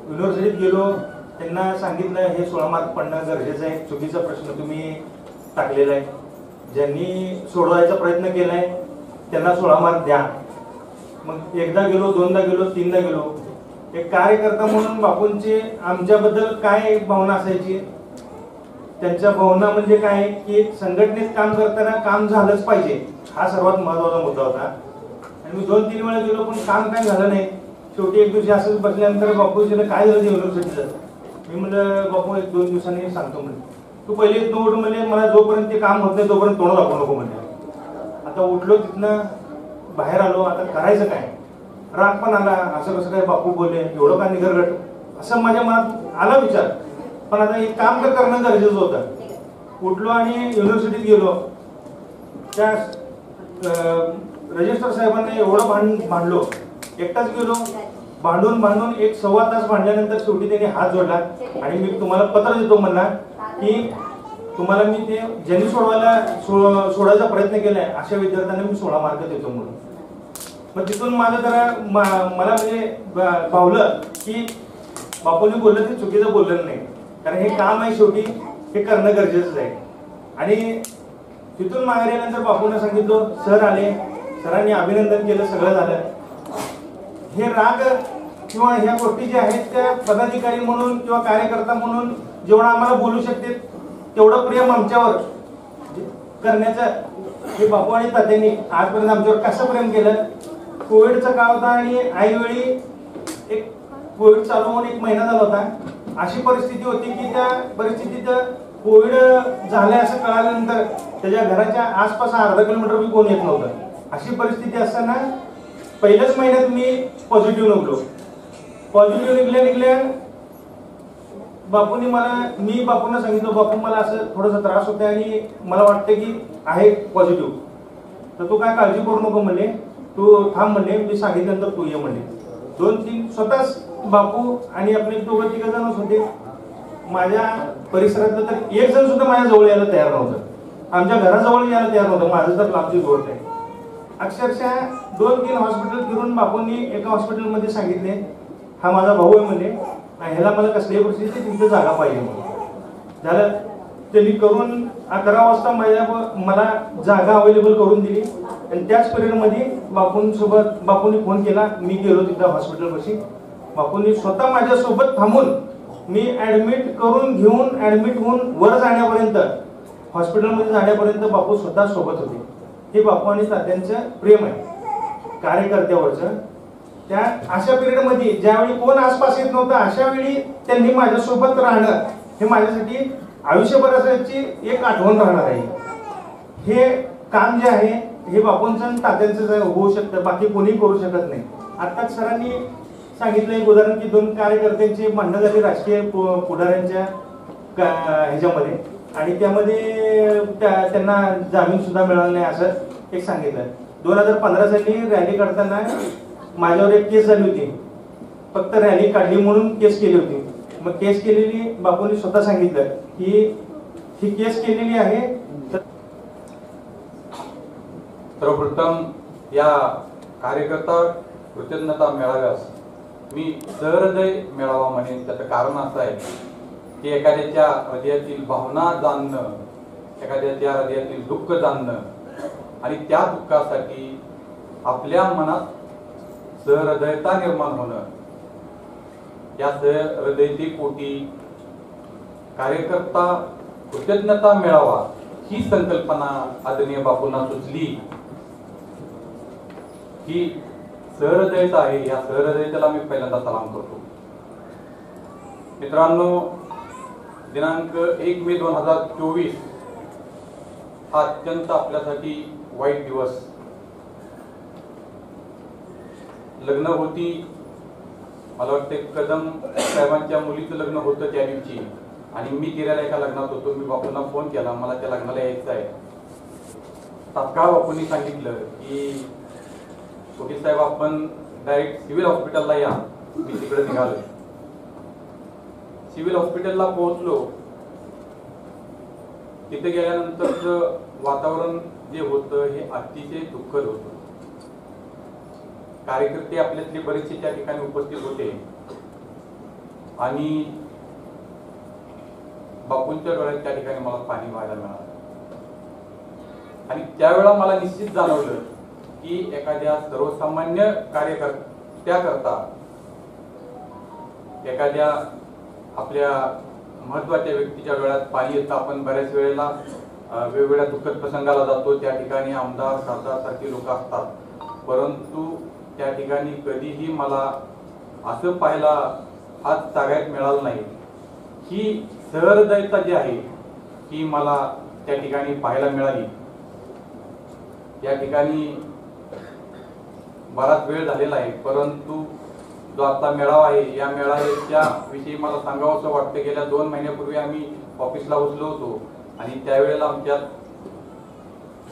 युनिव्हर्सिटीत गेलो, त्यांना सांगितलं हे 16 मार्क पडणं गरजेचं आहे, चुकीचा प्रश्न तुम्ही टाकलेला आहे, ज्यांनी सोडवायचा प्रयत्न केलाय त्यांना 16 मार्क द्या. मग एकदा गेलो, दोनदा गेलो, तीनदा गेलो. एक कार्यकर्ता म्हणून बापूंची आमच्याबद्दल काय भावना असायची, त्यांच्या भावना म्हणजे काय की संघटनेत काम करताना काम झालंच पाहिजे, हा सर्वात महत्वाचा मुद्दा होता. आणि मी 2-3 वेळा गेलो पण काम काय झालं नाही. शेवटी एक दिवशी असंच बसल्यानंतर बापूजीला काय झालं युनिव्हर्सिटीचं, मी म्हणलं बापू 1-2 दिवसांनी सांगतो म्हणलं. तू पहिले तोड म्हणले मला जोपर्यंत ते काम होत नाही तोपर्यंत तोंड दाखवू नको म्हणले. आता उठलो तिथनं बाहेर आलो, आता करायचं काय, राग पण आला, असं कसं काय बापू बोलले, एवढं का निगरगट, असं माझ्या मनात आला विचार. पण आता एक काम तर करणं गरजेचं होतं. उठलो आणि युनिव्हर्सिटीत गेलो. त्या रजिस्टर साहेबांना एवढं भांडलो, एकटाच गेलो, भांडून 1-सव्वा तास भांडल्यानंतर शेवटी त्यांनी हात जोडला आणि मी तुम्हाला पत्र देतो म्हणला की तुम्हाला मी ते ज्यांनी सोडायचा प्रयत्न केलाय अशा विद्यार्थ्यांना मी 16 मार्क देतो म्हणून. मग तिथून माझं जरा मला म्हणजे भावलं की बापूंनी बोललं ते चुकीचं बोललं नाही, कारण हे काम आहे, शेवटी हे करणं गरजेचं आहे. आणि तिथून मागे गेल्यानंतर बापूंना सांगितलं, सर आले, सरांनी अभिनंदन केलं, सगळं झालं. हे राग किंवा ह्या गोष्टी ज्या आहेत त्या पदाधिकारी म्हणून किंवा कार्यकर्ता म्हणून जेवढं आम्हाला बोलू शकते तेवढं प्रेम आमच्यावर करण्याचं हे बापू आणि तात्यांनी आजपर्यंत आमच्यावर कसं प्रेम केलं. कोविडचा काळ होता आणि ऐनवेळी एक कोविड चालू होऊन 1 महिना झाला होता. अशी परिस्थिती होती की त्या परिस्थितीत कोविड झालंय असं कळाल्यानंतर त्याच्या घराच्या आसपास अर्धा किलोमीटर बी कोण येत नव्हतं. अशी परिस्थिती असताना पहिल्याच महिन्यात मी पॉझिटिव्ह निघलो. पॉझिटिव्ह निघल्या बापूंनी मी बापूंना सांगितलं, बापू मला असं थोडासा त्रास होता आणि मला वाटतं की आहे पॉझिटिव्ह, तर तू काय काळजी करू नको म्हणले, तू थांब म्हणले, मी सांगितल्यानंतर तू ये म्हणले. 2-3 स्वतःच बापू आणि आपले 2-3 जणच होते. माझ्या परिसरातलं तर एक जण सुद्धा माझ्या जवळ यायला तयार नव्हतं, आमच्या घराजवळ यायला तयार नव्हतं. माझं तर लांबची गोष्ट आहे. अक्षरशः 2-3 हॉस्पिटल फिरून बापूंनी एका हॉस्पिटलमध्ये सांगितले, हा माझा भाऊ आहे म्हणले, ह्याला मला कसल्याही परिस्थितीत तिथे जागा पाहिजे म्हणून. झालं त्यांनी करून 11 वाजता मला जागा अवेलेबल करून दिली. आणि त्याच पिरियडमध्ये बापूंनी फोन केला, मी गेलो तिथं हॉस्पिटलपाशी. बापूंनी स्वतः माझ्यासोबत थांबून मी ऍडमिट करून घेऊन ऍडमिट होऊन वर जाण्यापर्यंत हॉस्पिटलमध्ये जाण्यापर्यंत बापू स्वतः सोबत होते. हे बापू आणि तात्यांचं प्रेम आहे कार्यकर्त्यावरचं. त्या अशा पिरियडमध्ये ज्यावेळी कोण आसपास येत नव्हतं अशा वेळी त्यांनी माझ्यासोबत राहणं हे माझ्यासाठी आयुष्यभराची एक आठवण राहणार आहे. हे काम जे आहे हे बापूंचं आणि तात्यांचं होऊ शकतं, बाकी कोणी करू शकत नाही. आत्ताच सरांनी सांगितलं एक उदाहरण की 2 कार्यकर्त्यांची भांडणं झाली राजकीय पुढाऱ्यांच्या ह्याच्यामध्ये आणि त्यामध्ये त्यांना जामीन सुद्धा मिळाला नाही असं एक सांगितलं. 2015 साली रॅली काढताना माझ्यावर एक केस झाली होती. फक्त रॅली काढली म्हणून केस केली होती. मग केस केलेली बापूंनी स्वतः सांगितलं की ही केस केलेली आहे. सर्वप्रथम या कार्यकर्ता कृतज्ञता मेळाव्यास मी सहृदय मेळावा म्हणेन. त्याचं कारण असं आहे की एखाद्याच्या हृदयातील भावना जाणणं, एखाद्याच्या हृदयातील दुःख जाणणं आणि त्या दुःखासाठी आपल्या मनात सहृदयता निर्माण होणं, या सहृदयते पोटी कार्यकर्ता कृतज्ञता मेळावा ही संकल्पना आदरणीय बापूंना सुचली. ही सहृदयता आहे. या सहृदयतेला मी पहिल्यांदा सलाम करतो. मित्रांनो, दिनांक 1 मे 2024 हा अत्यंत आपल्यासाठी वाईट दिवस. लग्न होती, मला वाटते कदम साहेबांच्या मुलीचं लग्न होतं त्या दिवशी आणि मी तिऱ्याला एका लग्नात होतो. मी बापूंना फोन केला, मला त्या लग्नाला यायचं आहे. तात्काळ बापूंनी सांगितलं की वकील साहेब आपण डायरेक्ट सिव्हिल हॉस्पिटलला या. मी तिकडे निघालो. सिव्हिल हॉस्पिटलला पोहोचलो. तिथे गेल्यानंतरचं वातावरण जे होतं हे अतिशय दुःखद होतं. कार्यकर्ते आपल्यातले बरेचसे त्या ठिकाणी उपस्थित होते आणि बापूंच्या डोळ्यात त्या ठिकाणी मला पाणी व्हायला मिळालं. आणि त्यावेळेला मला निश्चित जाणवलं की एखाद्या सर्वसामान्य कार्यकर्त्याकरता, एखाद्या आपल्या महत्वाच्या व्यक्तीच्या डोळ्यात पाणी येतं. आपण बऱ्याच वेळेला वेगवेगळ्या दुःखद प्रसंगाला जातो, त्या ठिकाणी आमदार खासदार सारखी लोक असतात, परंतु त्या ठिकाणी कधीही मला असं पाहायला हात तागायत मिळालं नाही. ही सहृदयता जी आहे ही मला त्या ठिकाणी पाहायला मिळाली. या ठिकाणी बराच वेळ झालेला आहे, परंतु जो आता मेळावा आहे या मेळाव्याच्या विषयी मला सांगावं असं वाटतं. गेल्या 2 महिन्यापूर्वी आम्ही ऑफिसला बसलो होतो आणि त्यावेळेला आमच्यात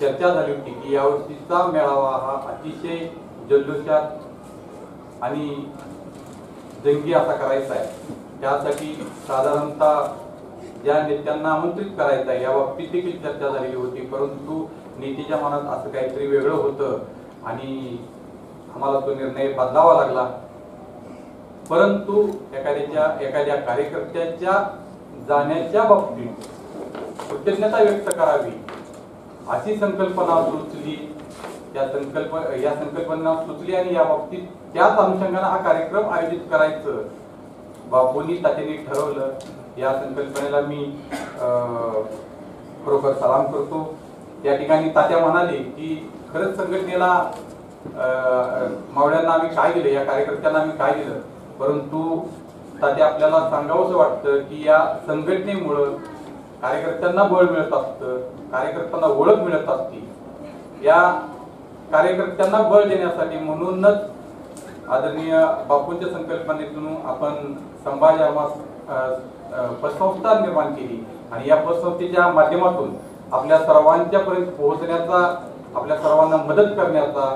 चर्चा झाली होती की यावर्षीचा मेळावा हा अतिशय जल्लोषात आणि जंगी असा करायचा आहे. त्यासाठी साधारणतः ज्या नेत्यांना आमंत्रित करायचं आहे या बाबतीत देखील चर्चा झालेली होती, परंतु नेत्याच्या मनात असं काहीतरी वेगळं होतं आणि आम्हाला तो निर्णय बदलावा लागला. परंतु एखाद्या कार्यकर्त्याच्या जाण्याच्या बाबतीत कृतज्ञता व्यक्त करावी अशी संकल्पना सुचली. या संकल्पना सुचली आणि या बाबतीत त्याच अनुषंगाने हा कार्यक्रम आयोजित करायचं बापूंनी तात्यांनी ठरवलं. या संकल्पनेला मी खरोखर सलाम करतो. त्या ठिकाणी तात्या म्हणाले की खरंच संघटनेला मावळ्यांना आम्ही काय दिलं, या कार्यकर्त्यांना आम्ही काय दिलं, परंतु तात्या आपल्याला सांगावंसं वाटतं की या संघटनेमुळं कार्यकर्त्यांना बळ मिळत असतं, कार्यकर्त्यांना ओळख मिळत असते. या कार्यकर्त्यांना बळ देण्यासाठी म्हणूनच आदरणीय बापूंच्या संकल्पनेतून आपण संभाजी पतसंस्था निर्माण केली आणि या पतसंस्थेच्या माध्यमातून आपल्या सर्वांच्या पर्यंत पोहोचण्याचा, आपल्या सर्वांना मदत करण्याचा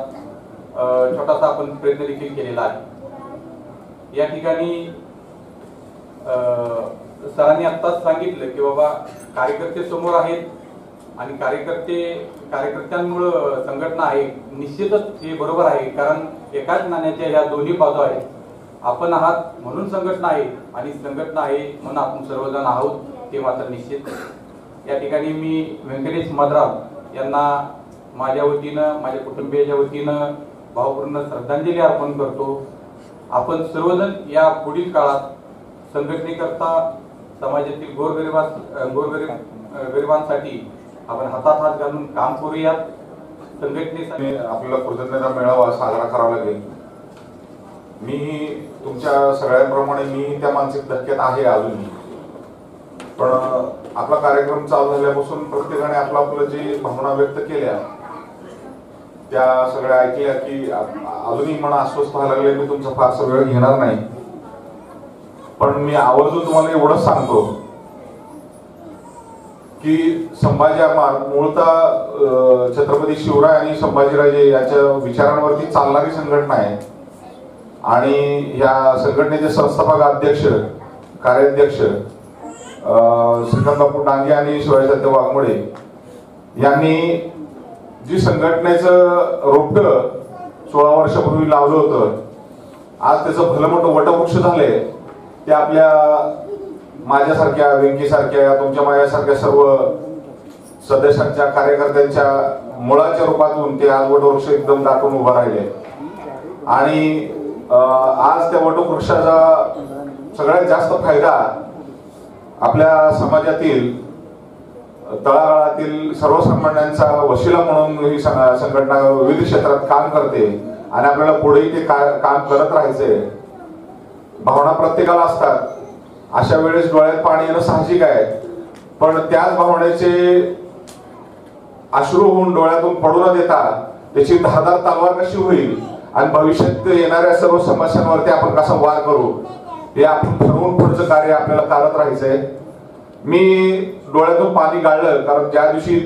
छोटासा आपण प्रयत्न देखील केलेला आहे. या ठिकाणी सरांनी आत्ताच सांगितलं की बाबा कार्यकर्ते समोर आहेत आणि कार्यकर्त्यांमुळे संघटना आहे. निश्चितच हे बरोबर आहे, कारण एकाच नाण्याच्या ह्या दोन्ही बाजू आहेत. आपण आहात म्हणून संघटना आहे आणि संघटना आहे म्हणून आपण सर्वजण आहोत, ते मात्र निश्चित. या ठिकाणी मी व्यंकटेश मद्राम यांना माझ्या वतीनं, माझ्या कुटुंबियाच्या वतीनं भावपूर्ण श्रद्धांजली अर्पण करतो. आपण सर्वजण या पुढील काळात संघटनेकरता समाजातील गरिबांसाठी आपण हातात हात घालून काम करूयात. संघटनेसाठी आपल्याला कृतज्ञता मेळावा साजरा करावा लागेल. मी तुमच्या सगळ्यांप्रमाणे मी त्या मानसिक धक्क्यात आहे अजूनही, पण आपला कार्यक्रम चालू झाल्यापासून प्रत्येकाने आपलं जी भावना व्यक्त केल्या त्या सगळ्या ऐकल्या की अजूनही मला अस्वस्थ व्हायला लागले. मी तुमचा फारसा वेळ घेणार नाही, पण मी आवर्जून तुम्हाला एवढंच सांगतो की संभाजी मूळतः छत्रपती शिवराय आणि संभाजीराजे यांच्या विचारांवरती चालणारी संघटना आहे आणि या संघटनेचे संस्थापक अध्यक्ष कार्याध्यक्ष श्रीकांत बापू डांगे आणि शिवाजी सत्य वाघमोडे यांनी जी संघटनेचं रोपटं 16 वर्षापूर्वी लावलं होतं, आज त्याचं भलं मोठं वटवृक्ष झाले. ते आपल्या माझ्यासारख्या व्यंकीसारख्या तुमच्या माझ्यासारख्या सर्व सदस्यांच्या कार्यकर्त्यांच्या मुळाच्या रूपातून ते आज वटवृक्ष एकदम दाटून उभा राहिले. आणि आज त्या वटवृक्षाचा सगळ्यात जास्त फायदा आपल्या समाजातील तळागाळातील सर्वसामान्यांचा वशिला म्हणून ही संघटना विविध क्षेत्रात काम करते आणि आपल्याला पुढेही ते काम करत राहायचंय. भावना प्रत्येकाला असतात, अशा वेळेस डोळ्यात पाणी येणं साहजिक आहे, पण त्याच भावनेचे अश्रू होऊन डोळ्यातून पडू न देता त्याची धारदार तलवार कशी होईल आणि भविष्यात येणाऱ्या सर्व समस्यांवरती आपण कसा वार करू हे आपण ठरवून पुढचं कार्य आपल्याला करत राहायचंय. मी डोळ्यातून पाणी गाळलं कारण ज्या दिवशी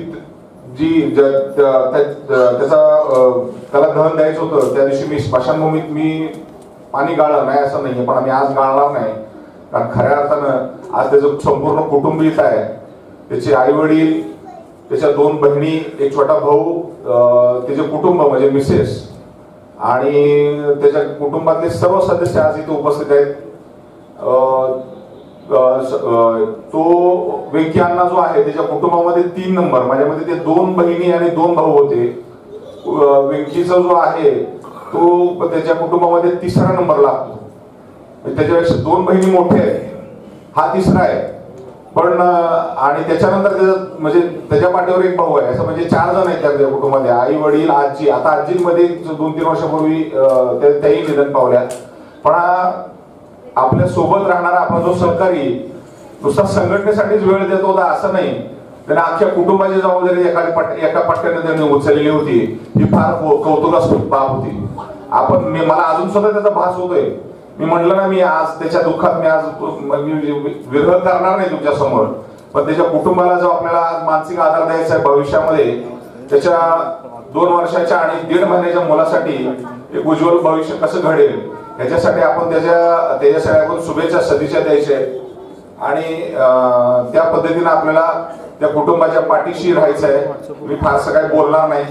त्याला दहन द्यायचं होतं त्या दिवशी मी स्मशानभूमीत मी पाणी गाळलं नाही असं नाहीये, पण आम्ही आज गाळणार नाही. कारण खऱ्या अर्थानं आज त्याचं संपूर्ण कुटुंब इथं आहे. त्याचे आई वडील, त्याच्या 2 बहिणी, एक छोटा भाऊ, त्याचे कुटुंब म्हणजे मिसेस आणि त्याच्या कुटुंबातले सर्व सदस्य आज इथे उपस्थित आहेत. तो व्यंकी अण्णा जो आहे त्याच्या कुटुंबामध्ये 3 नंबर, माझ्यामध्ये ते 2 बहिणी आणि 2 भाऊ होते. व्यंकीचा जो आहे तो त्याच्या कुटुंबामध्ये 3रा नंबर लागतो. त्याच्यापेक्षा 2 बहिणी मोठे आहेत, हा 3रा आहे. पण आणि त्याच्यानंतर म्हणजे त्याच्या पाठीवर एक भाऊ आहे, असं म्हणजे 4 जण आहेत त्या कुटुंबामध्ये. आई वडील, आजी. आता आजींमध्ये 2-3 वर्षापूर्वी त्याही निधन पावल्या. पण आपल्या सोबत राहणारा आपला जो सहकारी नुसता संघटनेसाठीच वेळ देत होता असं नाही, त्याने अख्ख्या कुटुंबाची जबाबदारी एका पट्ट्याने त्यांनी उचललेली होती. ही फार कौतुकास्पद बाब होती. मला अजून सुद्धा त्याचा भास होतोय. मी म्हणलं ना, मी आज त्याच्या दुःखात मी आज विरोध करणार नाही तुमच्या समोर, पण त्याच्या कुटुंबाला जो आपल्याला आज मानसिक आधार द्यायचा आहे भविष्यामध्ये, त्याच्या 2 वर्षाच्या आणि 1.5 महिन्याच्या मुलासाठी एक उज्ज्वल भविष्य कसं घडेल ह्याच्यासाठी आपण त्याच्यासाठी आपण शुभेच्छा सदिच्छा द्यायच्या आणि त्या पद्धतीने आपल्याला त्या कुटुंबाच्या पाठीशी राहायचं आहे. मी फारसं काही बोलणार नाही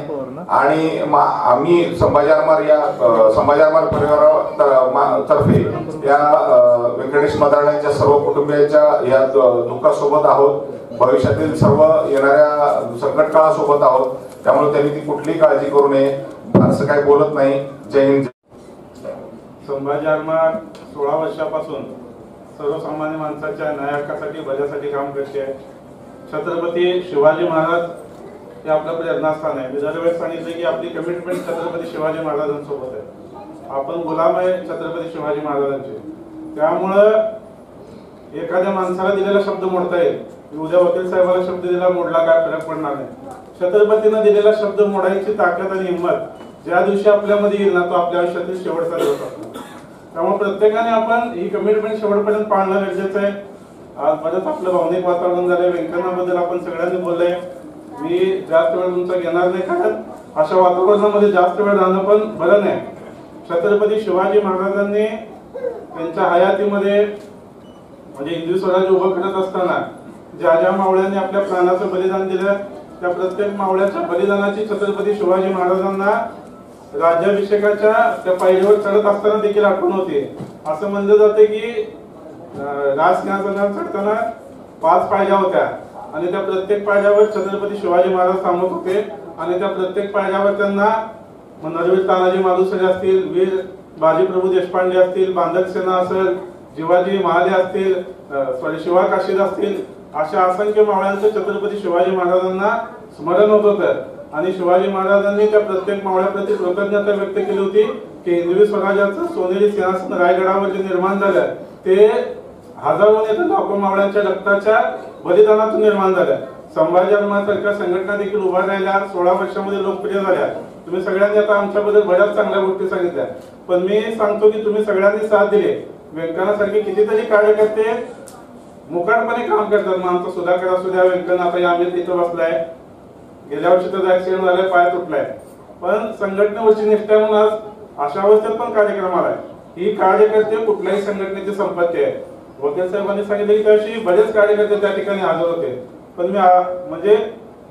आणि आम्ही संभाजी आरमार परिवारातर्फे या व्यंकटेश मदारण्यांच्या सर्व कुटुंबियांच्या या दुःखासोबत आहोत. भविष्यातील सर्व येणाऱ्या संकट काळासोबत आहोत. त्यामुळे त्यांनी ती कुठलीही काळजी करू नये. फारसं काही बोलत नाही. जय हिंद. संभाजी आरमार 16 वर्षापासून सर्वसामान्य माणसाच्या न्याय हक्कासाठी भल्यासाठी काम करते. छत्रपती शिवाजी महाराज हे आपलं प्रेरणास्थान आहे. मी दरवेळेस सांगितलं की आपली कमिटमेंट छत्रपती शिवाजी महाराजांसोबत आहे. आपण गुलाम आहे छत्रपती शिवाजी महाराजांचे. त्यामुळं एखाद्या माणसाला दिलेला शब्द मोडता येईल. उद्या वकील साहेबाला शब्द दिला, मोडला काय फरक पडणार नाही. छत्रपतीनं दिलेला शब्द मोडायची ताकद आणि हिंमत ज्या दिवशी आपल्यामध्ये येईल ना, तो आपल्या आयुष्यातील शेवटचा दिवस असतो. त्यामुळे प्रत्येकाने आपण ही कमिटमेंट शेवटपर्यंत पाळणं गरजेचं आहे. आज बरंच आपलं भावनिक वातावरण झालंय. व्यंकय्यनाबद्दल आपण सगळ्यांनी बोललंय. मी जास्त वेळ तुमचा घेणार नाही, कारण अशा वातावरणामध्ये जास्त वेळ राहणं पण बरं नाही. छत्रपती शिवाजी महाराजांनी त्यांच्या हयातीमध्ये म्हणजे हिंदवी स्वराज्य उभं करत असताना ज्या ज्या मावळ्यांनी आपल्या प्राणाचं बलिदान दिलं, त्या प्रत्येक मावळ्याच्या बलिदानाची छत्रपती शिवाजी महाराजांना राज्याभिषेकाच्या त्या पायरीवर चढत असताना देखील आठवण होते. असं म्हणलं जाते की राजसिंहासनावर चढताना 5 पायऱ्या होत्या आणि त्या प्रत्येक पायऱ्यावर छत्रपती शिवाजी महाराज थांबत होते आणि त्या प्रत्येक पायऱ्यावर त्यांना नरवीर तानाजी मालुसरे असतील, वीर बाजीप्रभू देशपांडे असतील, बांधक सेना असेल, शिवाजी महाले असतील, शिवा काशीद असतील, अशा असंख्य मावळ्यांचं छत्रपती शिवाजी महाराजांना स्मरण होत होतं. आणि शिवाजी महाराजांनी त्या प्रत्येक मावळ्याप्रती कृतज्ञता व्यक्त केली होती की हिंदवी स्वराज्याचं सोनेरी सिंहासन रायगडावर जे निर्माण झालं ते हजारो नेते लाखो मावळ्यांच्या रक्ताच्या बलिदानातून निर्माण झालं. संभाजी महाराजांसारख्या संघटना देखील उभा राहिल्या, 16 वर्षामध्ये लोकप्रिय झाल्या. तुम्ही सगळ्यांनी आता आमच्याबद्दल बऱ्याच चांगल्या गोष्टी सांगितल्या, पण मी सांगतो की तुम्ही सगळ्यांनी साथ दिली. व्यंकनासारखे कितीतरी कार्यकर्ते मुकाटपणे काम करतात. मग आमचा सुधाकर असू द्या, व्यंकन आता आम्ही तिथं बसलाय, गेल्या वर्षी तर ऍक्सिडेंट झालाय, पाय तुटलाय, पण संघटनेवरची निष्ठा म्हणून आज अशा अवस्थेत पण कार्यक्रम आलाय. ही कार्यकर्ते कुठल्याही संघटनेची संपत्ती आहे. वकील साहेबांनी सांगितलं की त्याशी बरेच कार्यकर्ते त्या ठिकाणी हजर होते, पण मी म्हणजे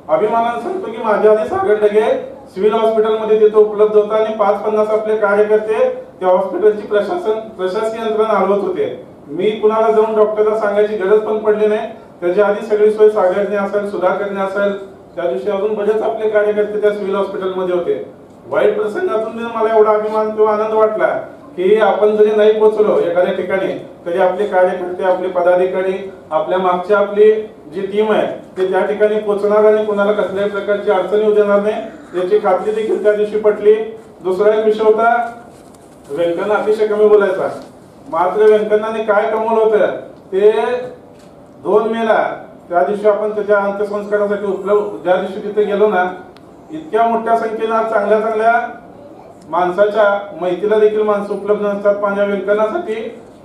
अभिमानाने सांगतो की माझ्या आधी सागर डगे सिव्हिल हॉस्पिटलमध्ये तिथे उपलब्ध होता आणि 5-50 आपले कार्यकर्ते त्या हॉस्पिटलची प्रशासकीय यंत्रणा हलवत होते. मी कुणाला जाऊन डॉक्टरला सांगायची गरज पण पडली नाही. त्याच्या आधी सगळी सोय सागरने असेल, सुधाकरने असेल, त्या दिवशी अजून बरेच आपले कार्यकर्ते त्या सिव्हिल हॉस्पिटलमध्ये होते. वाईट प्रसंगातून मला एवढा अभिमान किंवा आनंद वाटला की आपण जरी नाही पोहोचलो एखाद्या ठिकाणी तरी आपले कार्यकर्ते, आपले पदाधिकारी, आपल्या मागच्या आपली जी टीम आहे ते त्या ठिकाणी पोहोचणार आणि कुणाला कसल्याही प्रकारची अडचण येऊ देणार नाही याची खात्री देखील त्या दिवशी पटली. दुसरा एक विषय होता, व्यंकन अतिशय कमी बोलायचा, मात्र व्यंकनाने काय कमवलं होतं ते 2 मेला त्या दिवशी आपण त्याच्या अंत्यसंस्कारासाठी उपलब्ध ज्या दिवशी तिथे गेलो ना, इतक्या मोठ्या संख्येनं चांगल्या चांगल्या माणसाच्या माहितीला देखील माणसं उपलब्ध नसतात, पण या व्यंकनासाठी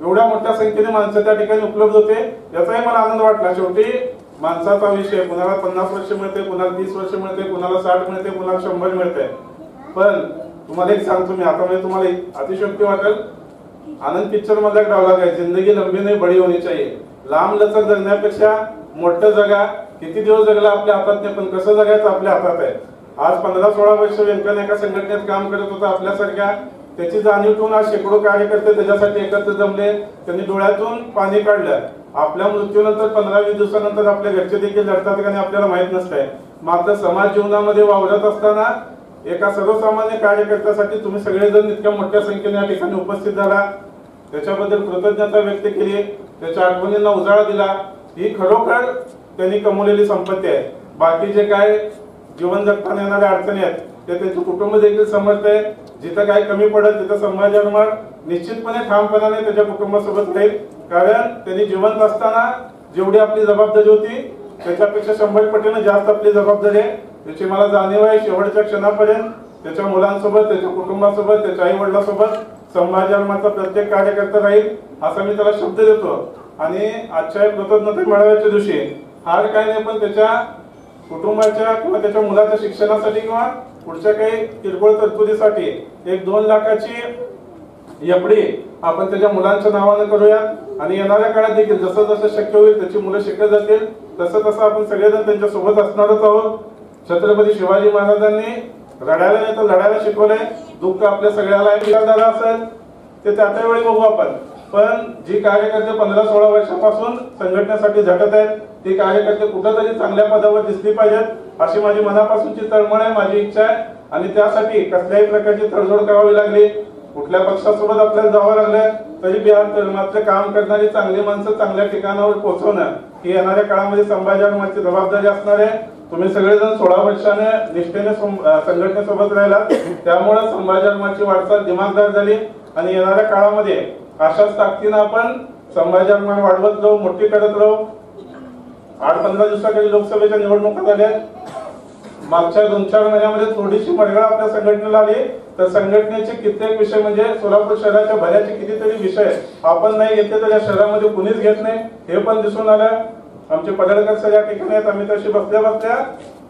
एवढ्या मोठ्या संख्येने माणसं त्या ठिकाणी उपलब्ध होते, याचाही मला आनंद वाटला. शेवटी माणसाचा विषय, कुणाला 50 वर्ष मिळते, कुणाला 30 वर्ष मिळते, कुणाला 60 मिळते, कुणाला 100 मिळते. पण तुम्हाला एक सांगतो मी आता, म्हणजे तुम्हाला अतिशयोक्ती वाटेल, आनंद पिक्चर मधला एक डायलॉग आहे, जिंदगी लंबी नाही बडी होनी चाहिए. लांब लचक जगण्यापेक्षा मोठं जगा. किती दिवस जगला आपल्या हातात नाही, पण कसं जगायचं आपल्या हातात आहे. आज 15-16 वर्ष व्यंकन एका संघटनेत काम करत होता आपल्यासारख्या, त्याची जाणीव ठेवून आज शेकडो कार्यकर्ते त्याच्यासाठी एकत्र जमले, त्यांनी डोळ्यातून पाणी काढलं. आपल्या मृत्यूनंतर 15-20 दिवसानंतर आपल्या घरचे देखील लढतात आणि आपल्याला माहित नसतंय. मात्र समाज जीवनामध्ये वावरत असताना एका सर्वसामान्य कार्यकर्त्यासाठी तुम्ही सगळेजण इतक्या मोठ्या संख्येने या ठिकाणी उपस्थित झाला, त्याच्याबद्दल कृतज्ञता व्यक्त केली, त्याच्या आठवणींना उजाळा दिला. ही खरोखर त्यांनी कमवलेली संपत्ती आहे. बाकीचे काय जीवन जगताना येणाऱ्या अडचणी आहेत ते त्यांचे कुटुंब देखील समर्थ आहे. जिथं काय कमी पडत तिथं संभाजी निश्चितपणे ठामपणाने त्याच्या कुटुंबासोबत राहील, कारण त्यांनी जिवंत असताना जेवढी आपली जबाबदारी होती त्याच्यापेक्षा 100 पटीने जास्त आपली जबाबदारी आहे. त्याची मला जाणीव आहे. शेवटच्या क्षणापर्यंत त्याच्या मुलांसोबत, त्याच्या कुटुंबासोबत, त्याच्या आई वडिलांसोबत संभाजी प्रत्येक कार्यकर्ता राहील असा मी त्याला शब्द देतो. आणि आजच्या कृतज्ञता मेळाव्याच्या दिवशी हार काय नाही, पण त्याच्या कुटुंबाच्या किंवा त्याच्या मुलाच्या शिक्षणासाठी किंवा पुढच्या काही किरकोळ तरतुदीसाठी 1-2 लाखाची एफडी आपण त्याच्या मुलांच्या नावानं करूया. आणि येणाऱ्या काळात देखील जसं जसं शक्य होईल त्याची मुलं शिकत जातील तसं तसं आपण सगळेजण त्यांच्या सोबत असणारच आहोत. छत्रपती शिवाजी महाराजांनी रडायला नाही तर लढायला शिकवलंय. दुःख आपल्या सगळ्याला आहे, असेल ते त्या वेळी बघू आपण. पण जी कार्यकर्ते 15-16 वर्षापासून संघटनेसाठी झटत आहेत ते कार्यकर्ते कुठेतरी चांगल्या पदावर दिसली पाहिजेत अशी माझी मनापासूनची तळमळ आहे, माझी इच्छा आहे. आणि त्यासाठी कसल्याही प्रकारची तडजोड करावी लागली, कुठल्या पक्षासोबत आपल्याला जावं लागलं तरी बिहार काम करणारी चांगली माणसं चांगल्या ठिकाणावर पोहोचवणं ही येणाऱ्या काळामध्ये संभाजी जबाबदारी असणार आहे. तुम्ही सगळेजण 16 वर्षाने निष्ठेने संघटनेसोबत राहिला, त्यामुळे संभाजी वाटचाल दिमागदार झाली. आणि येणाऱ्या काळामध्ये अशाच ताकदीनं आपण संभाजी वाढवत राहू, मोठी करत राहू. 8-15 दिवसाखाली लोकसभेच्या निवडणुका झाल्या. मागच्या 2-4 महिन्यामध्ये थोडीशी मरगळ आपल्या संघटनेला आली, तर संघटनेचे कित्येक विषय म्हणजे सोलापूर शहराच्या भल्याचे कितीतरी विषय आपण नाही घेतले तर या शहरामध्ये कुणीच घेत नाही हे पण दिसून आलं. आमचे पडळकर सर या ठिकाणी आहेत. आम्ही तशी बसल्या बसल्या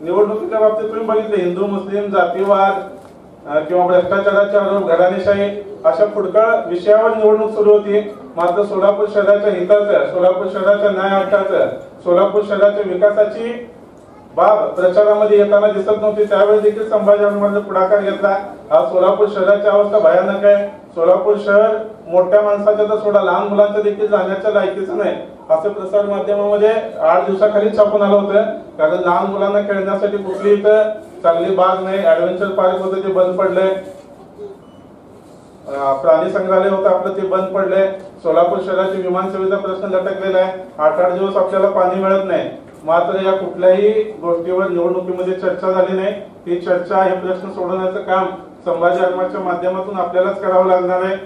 निवडणुकीच्या बाबतीत तुम्ही बघितलं, हिंदू मुस्लिम जातीवाद किंवा भ्रष्टाचाराचे आरोप, घराणेशाही अशा पुढकळ विषयावर निवडणूक सुरू होती. मात्र सोलापूर शहराच्या हिताचं, सोलापूर शहराच्या न्याय हक्काचं, सोलापूर शहराच्या विकासाची बाब प्रचारामध्ये येताना दिसत नव्हती. त्यावेळी देखील संभाजी पुढाकार घेतला. आज सोलापूर शहराची अवस्था भयानक आहे. सोलापूर शहर मोठ्या माणसाच्या तर सोडा लहान मुलांच्या देखील जाण्याच्या लायकीचं नाही असं प्रसार माध्यमामध्ये 8 दिवसाखाली छापून आलं होतं. कारण लहान मुलांना खेळण्यासाठी कुठली इथं चांगली बाग नाही, ऍडव्हेंचर पार्क होतं ते बंद पडलंय. प्राणी संग्रहालय होतं आपलं ते बंद पडलंय. सोलापूर शहराची विमान सेवेचा प्रश्न लटकलेला आहे. 8-8 दिवस आपल्याला पाणी मिळत नाही. मात्र या कुठल्याही गोष्टीवर निवडणुकीमध्ये चर्चा झाली नाही. ही चर्चा हे प्रश्न सोडवण्याचं काम संभाजी आगमनाच्या माध्यमातून आपल्यालाच करावं लागणार आहे.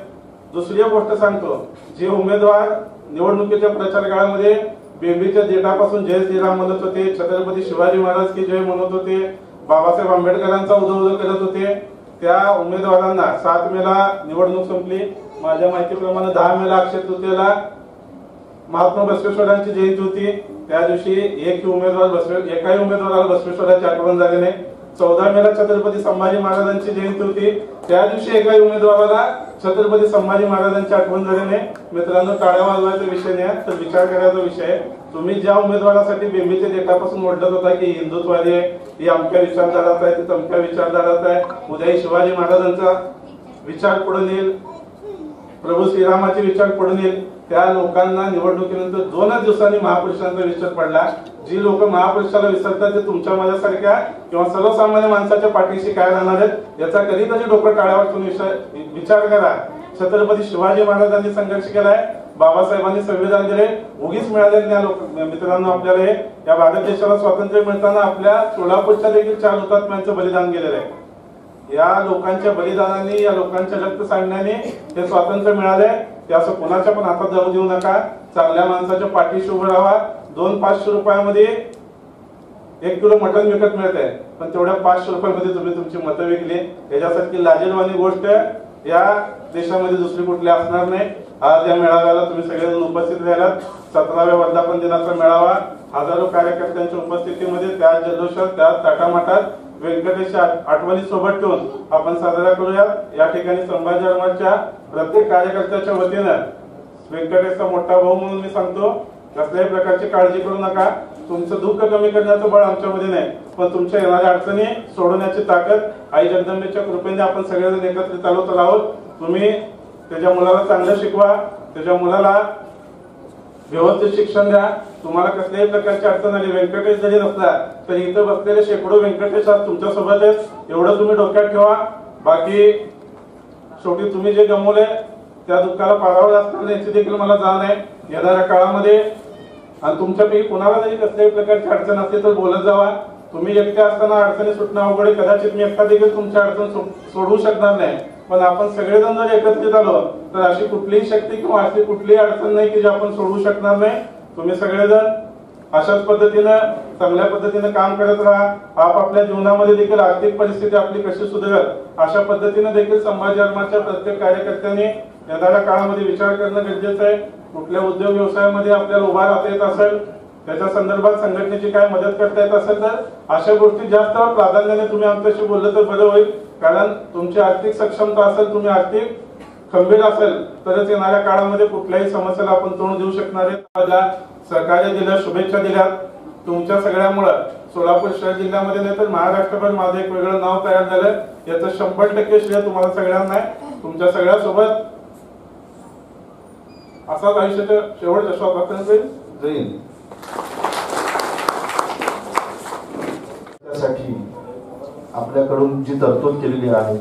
दुसरी गोष्ट सांगतो, जे उमेदवार निवडणुकीच्या प्रचार काळामध्ये बेंबीच्या देठापासून जय श्रीराम म्हणत होते, छत्रपती शिवाजी महाराज की जय म्हणत होते, बाबासाहेब आंबेडकरांचा उदो करत होते, त्या उमेदवारांना 7 मेला निवडणूक संपली. माझ्या माहितीप्रमाणे 10 मेला अक्षय तृतीयेला महात्मा बसवेश्वरांची जयंती होती. त्या दिवशी एकाही उमेदवाराला बसवेश्वराची आठवण झाली नाही. 14 मेला छत्रपती संभाजी महाराजांची जयंती होती. त्या दिवशी एकाही उमेदवाराला छत्रपती संभाजी महाराजांची आठवण झाली नाही. मित्रांनो, टाळ्या वाजवायचा विषय नाही, तर विचार करायचा विषय आहे. तुम्ही ज्या उमेदवारासाठी बेंबीच्या देठापासून ओढत होता की हिंदुत्ववादी आहे, ही अमक्या विचारधाराचा आहे, ती तमक्या विचारधाराचा आहे, उद्याही शिवाजी महाराजांचा विचार पुढे नेईल, प्रभू श्रीरामाचे विचार पुढे नेईल, त्या लोकांना निवडणुकीनंतर 2 दिवसांनी महापुरुषांचा विचार पडला. जी लोक महापुरुषाला विसरतात ते तुमच्या माझ्यासारख्या किंवा सर्वसामान्य माणसाच्या पाठीशी काय राहणार आहेत याचा कधीतरी डोकं टाळ्यावर ठेवून विचार करा. छत्रपती शिवाजी महाराजांनी संघर्ष केलाय, बाबासाहेबांनी संविधान दिले, उगीच मिळालेल्या मित्रांनो आपल्याला या भारत देशाला स्वातंत्र्य मिळताना आपल्या सोलापूरच्या देखील 4 हुतात्म्यांचं बलिदान केलेलं आहे. या लोकांच्या बलिदानाने, या लोकांच्या रक्त सांडण्याने हे स्वातंत्र्य मिळाले. ते असं कोणाच्या पण हातात जाऊ देऊ नका. चांगल्या माणसाच्या पाठीशी उभं राहा. 200-500 रुपयामध्ये 1 किलो मटण विकत मिळत आहे, पण तेवढ्या 500 रुपयामध्ये तुम्ही तुमची मतं विकली. याच्यासारखी लाजिरवाणी गोष्ट या देशामध्ये दुसरी कुठली असणार नाही. आज या मेळाव्याला तुम्ही सगळेजण उपस्थित राहिलात. 17व्या वर्धापन दिनाचा मेळावा हजारो कार्यकर्त्यांच्या उपस्थितीमध्ये, त्या जल्लोषात, त्या ताटामाटात व्यंकटेश आठवणी सोबत ठेवून आपण साजरा करूया. या ठिकाणी संभाजी आगमनाच्या प्रत्येक कार्यकर्त्याच्या वतीनं व्यंकटेशचा मोठा भाऊ म्हणून मी सांगतो, कसल्याही प्रकारची काळजी करू नका. तुमचं दुःख कमी करण्याचं बळ आमच्यामध्ये नाही, पण तुमच्या येणाऱ्या अडचणी सोडवण्याची ताकद आई जगदंबेच्या कृपेने आपण सगळेजण एकत्रित चालवत आहोत. तुम्ही त्याच्या मुलाला चांगलं शिकवा, त्याच्या मुलाला व्यवस्थित शिक्षण द्या. तुम्हाला कसल्याही प्रकारची अडचण आली, व्यंकटेश जरी नसला तरी इथं बसलेले शेकडो व्यंकटेश आज तुमच्या सोबत आहेत, एवढं तुम्ही डोक्यात ठेवा. बाकी शेवटी तुम्ही जे गमवले त्या दुःखाला पारावर असताना याची देखील मला जाण आहे. येणाऱ्या काळामध्ये आणि तुमच्यापैकी कोणाला जरी कसल्याही प्रकारची अडचण असते तर बोलत जावा. तुम्ही एकटे असताना अडचणी सुटणं अवघड आहे. कदाचित मी एकटा देखील तुमची अडचण सोडवू शकणार नाही, पण आपण सगळेजण जर एकत्रित आलो तर अशी कुठलीही शक्ती किंवा अशी कुठलीही अडचण नाही की जी आपण सोडवू शकणार नाही. तुम्ही सगळेजण अशाच पद्धतीनं चांगल्या पद्धतीनं काम करत राहा. आपापल्या जीवनामध्ये देखील आर्थिक परिस्थिती आपली कशी सुधारेल अशा पद्धतीने देखील संभाजी आगमनाच्या प्रत्येक कार्यकर्त्यांनी येणाऱ्या काळामध्ये विचार करणं गरजेचं आहे. कुठल्या उद्योग व्यवसायामध्ये आपल्याला उभा राहता येत असेल, त्याच्या संदर्भात संघटनेची काय मदत करता येत असेल तर अशा गोष्टी जास्त प्राधान्याने तुम्ही आमच्याशी बोललं तर बरं होईल. कारण तुमची आर्थिक सक्षमता असेल, तुम्ही आर्थिक खंबीर असेल तरच येणाऱ्या काळामध्ये कुठल्याही समस्येला आपण तोंड देऊ शकणार आहे. सहकार्य दिलं, शुभेच्छा दिल्या. तुमच्या सगळ्यामुळं सोलापूर शहर जिल्ह्यामध्ये नाही तर महाराष्ट्रभर माझं एक वेगळं नाव तयार झालं. याचं 100% श्रेय तुम्हाला सगळ्यांना आहे. तुमच्या सगळ्यासोबत असाच आयुष्याच्या शेवटच्या श्वासापर्यंत जाईल. त्यासाठी आपल्याकडून जी तरतूद केलेली आहे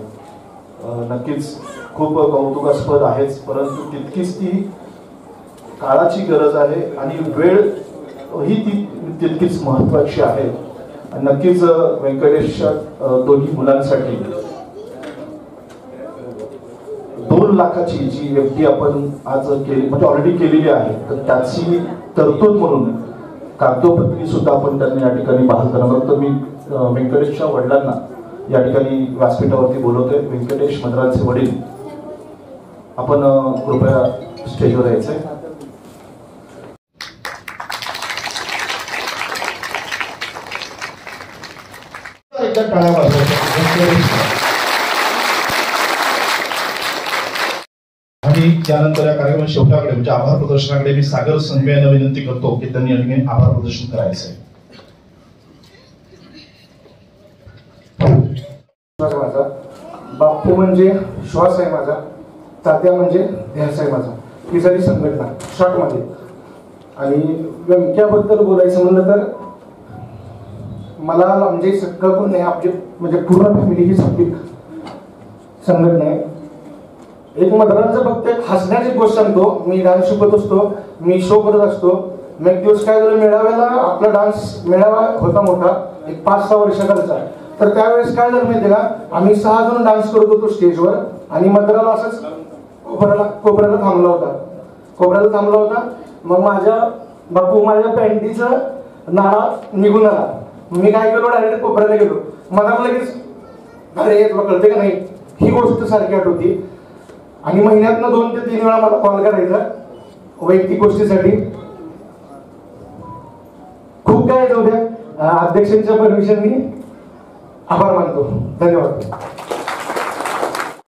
नक्कीच खूप कौतुकास्पद आहेच, परंतु तितकीच ती काळाची गरज आहे आणि वेळ ही ती तितकीच महत्वाची आहे. नक्कीच व्यंकटेशच्या दोन्ही मुलांसाठी 2 लाखाची जी FD आपण आज केली म्हणजे ऑलरेडी केलेली आहे, तर त्याची तरतूद म्हणून कागदोपत्री सुद्धा आपण त्यांनी या ठिकाणी बहाल करणार. तर मी व्यंकटेशच्या वडिलांना या ठिकाणी व्यासपीठावरती बोलवतोय. व्यंकटेश मद्रांचे वडील, आपण कृपया स्टेजवर यायचंय. आणि त्यानंतर या कार्यक्रम शेवटाकडे म्हणजे आभार प्रदर्शनाकडे मी सागर संघवी यांना विनंती करतो की त्यांनी या ठिकाणी आभार प्रदर्शन करायचं आहे. माझा बापू म्हणजे श्वास आहे माझा, तात्या म्हणजे ध्यास आहे माझा, ही झाली संघटना शॉर्टमध्ये. आणि व्यंक्याबद्दल बोलायचं म्हणलं तर मला म्हणजे सगळं कोण नाही, आपली म्हणजे पूर्ण फॅमिली ही आपली संघटना आहे. एक मद्रांचं फक्त एक हसण्याची गोष्ट सांगतो. मी डान्स शिकवत असतो, मी शो करत असतो. मग एक दिवस काय झालं, मेळाव्याला आपला डान्स मेळावा होता मोठा, एक 5-6 वर्षाखालचा. तर त्यावेळेस काय झालं माहिती का, आम्ही 6 जण डान्स करत होतो स्टेजवर आणि मद्राला असंच कोपऱ्याला थांबला होता. मग माझ्या पॅन्टीचं नाडा निघून आला. मी काय केलो, डायरेक्ट कोपऱ्याला गेलो. मला लगेच अरे तुला कळते का नाही, ही गोष्ट सारखी आठवती. आणि महिन्यातनं 2 ते 3 वेळा मला कॉल करायचा वैयक्तिक गोष्टीसाठी. खूप काय जाऊ द्या, अध्यक्षांच्या परमिशननी आभार मानतो. धन्यवाद.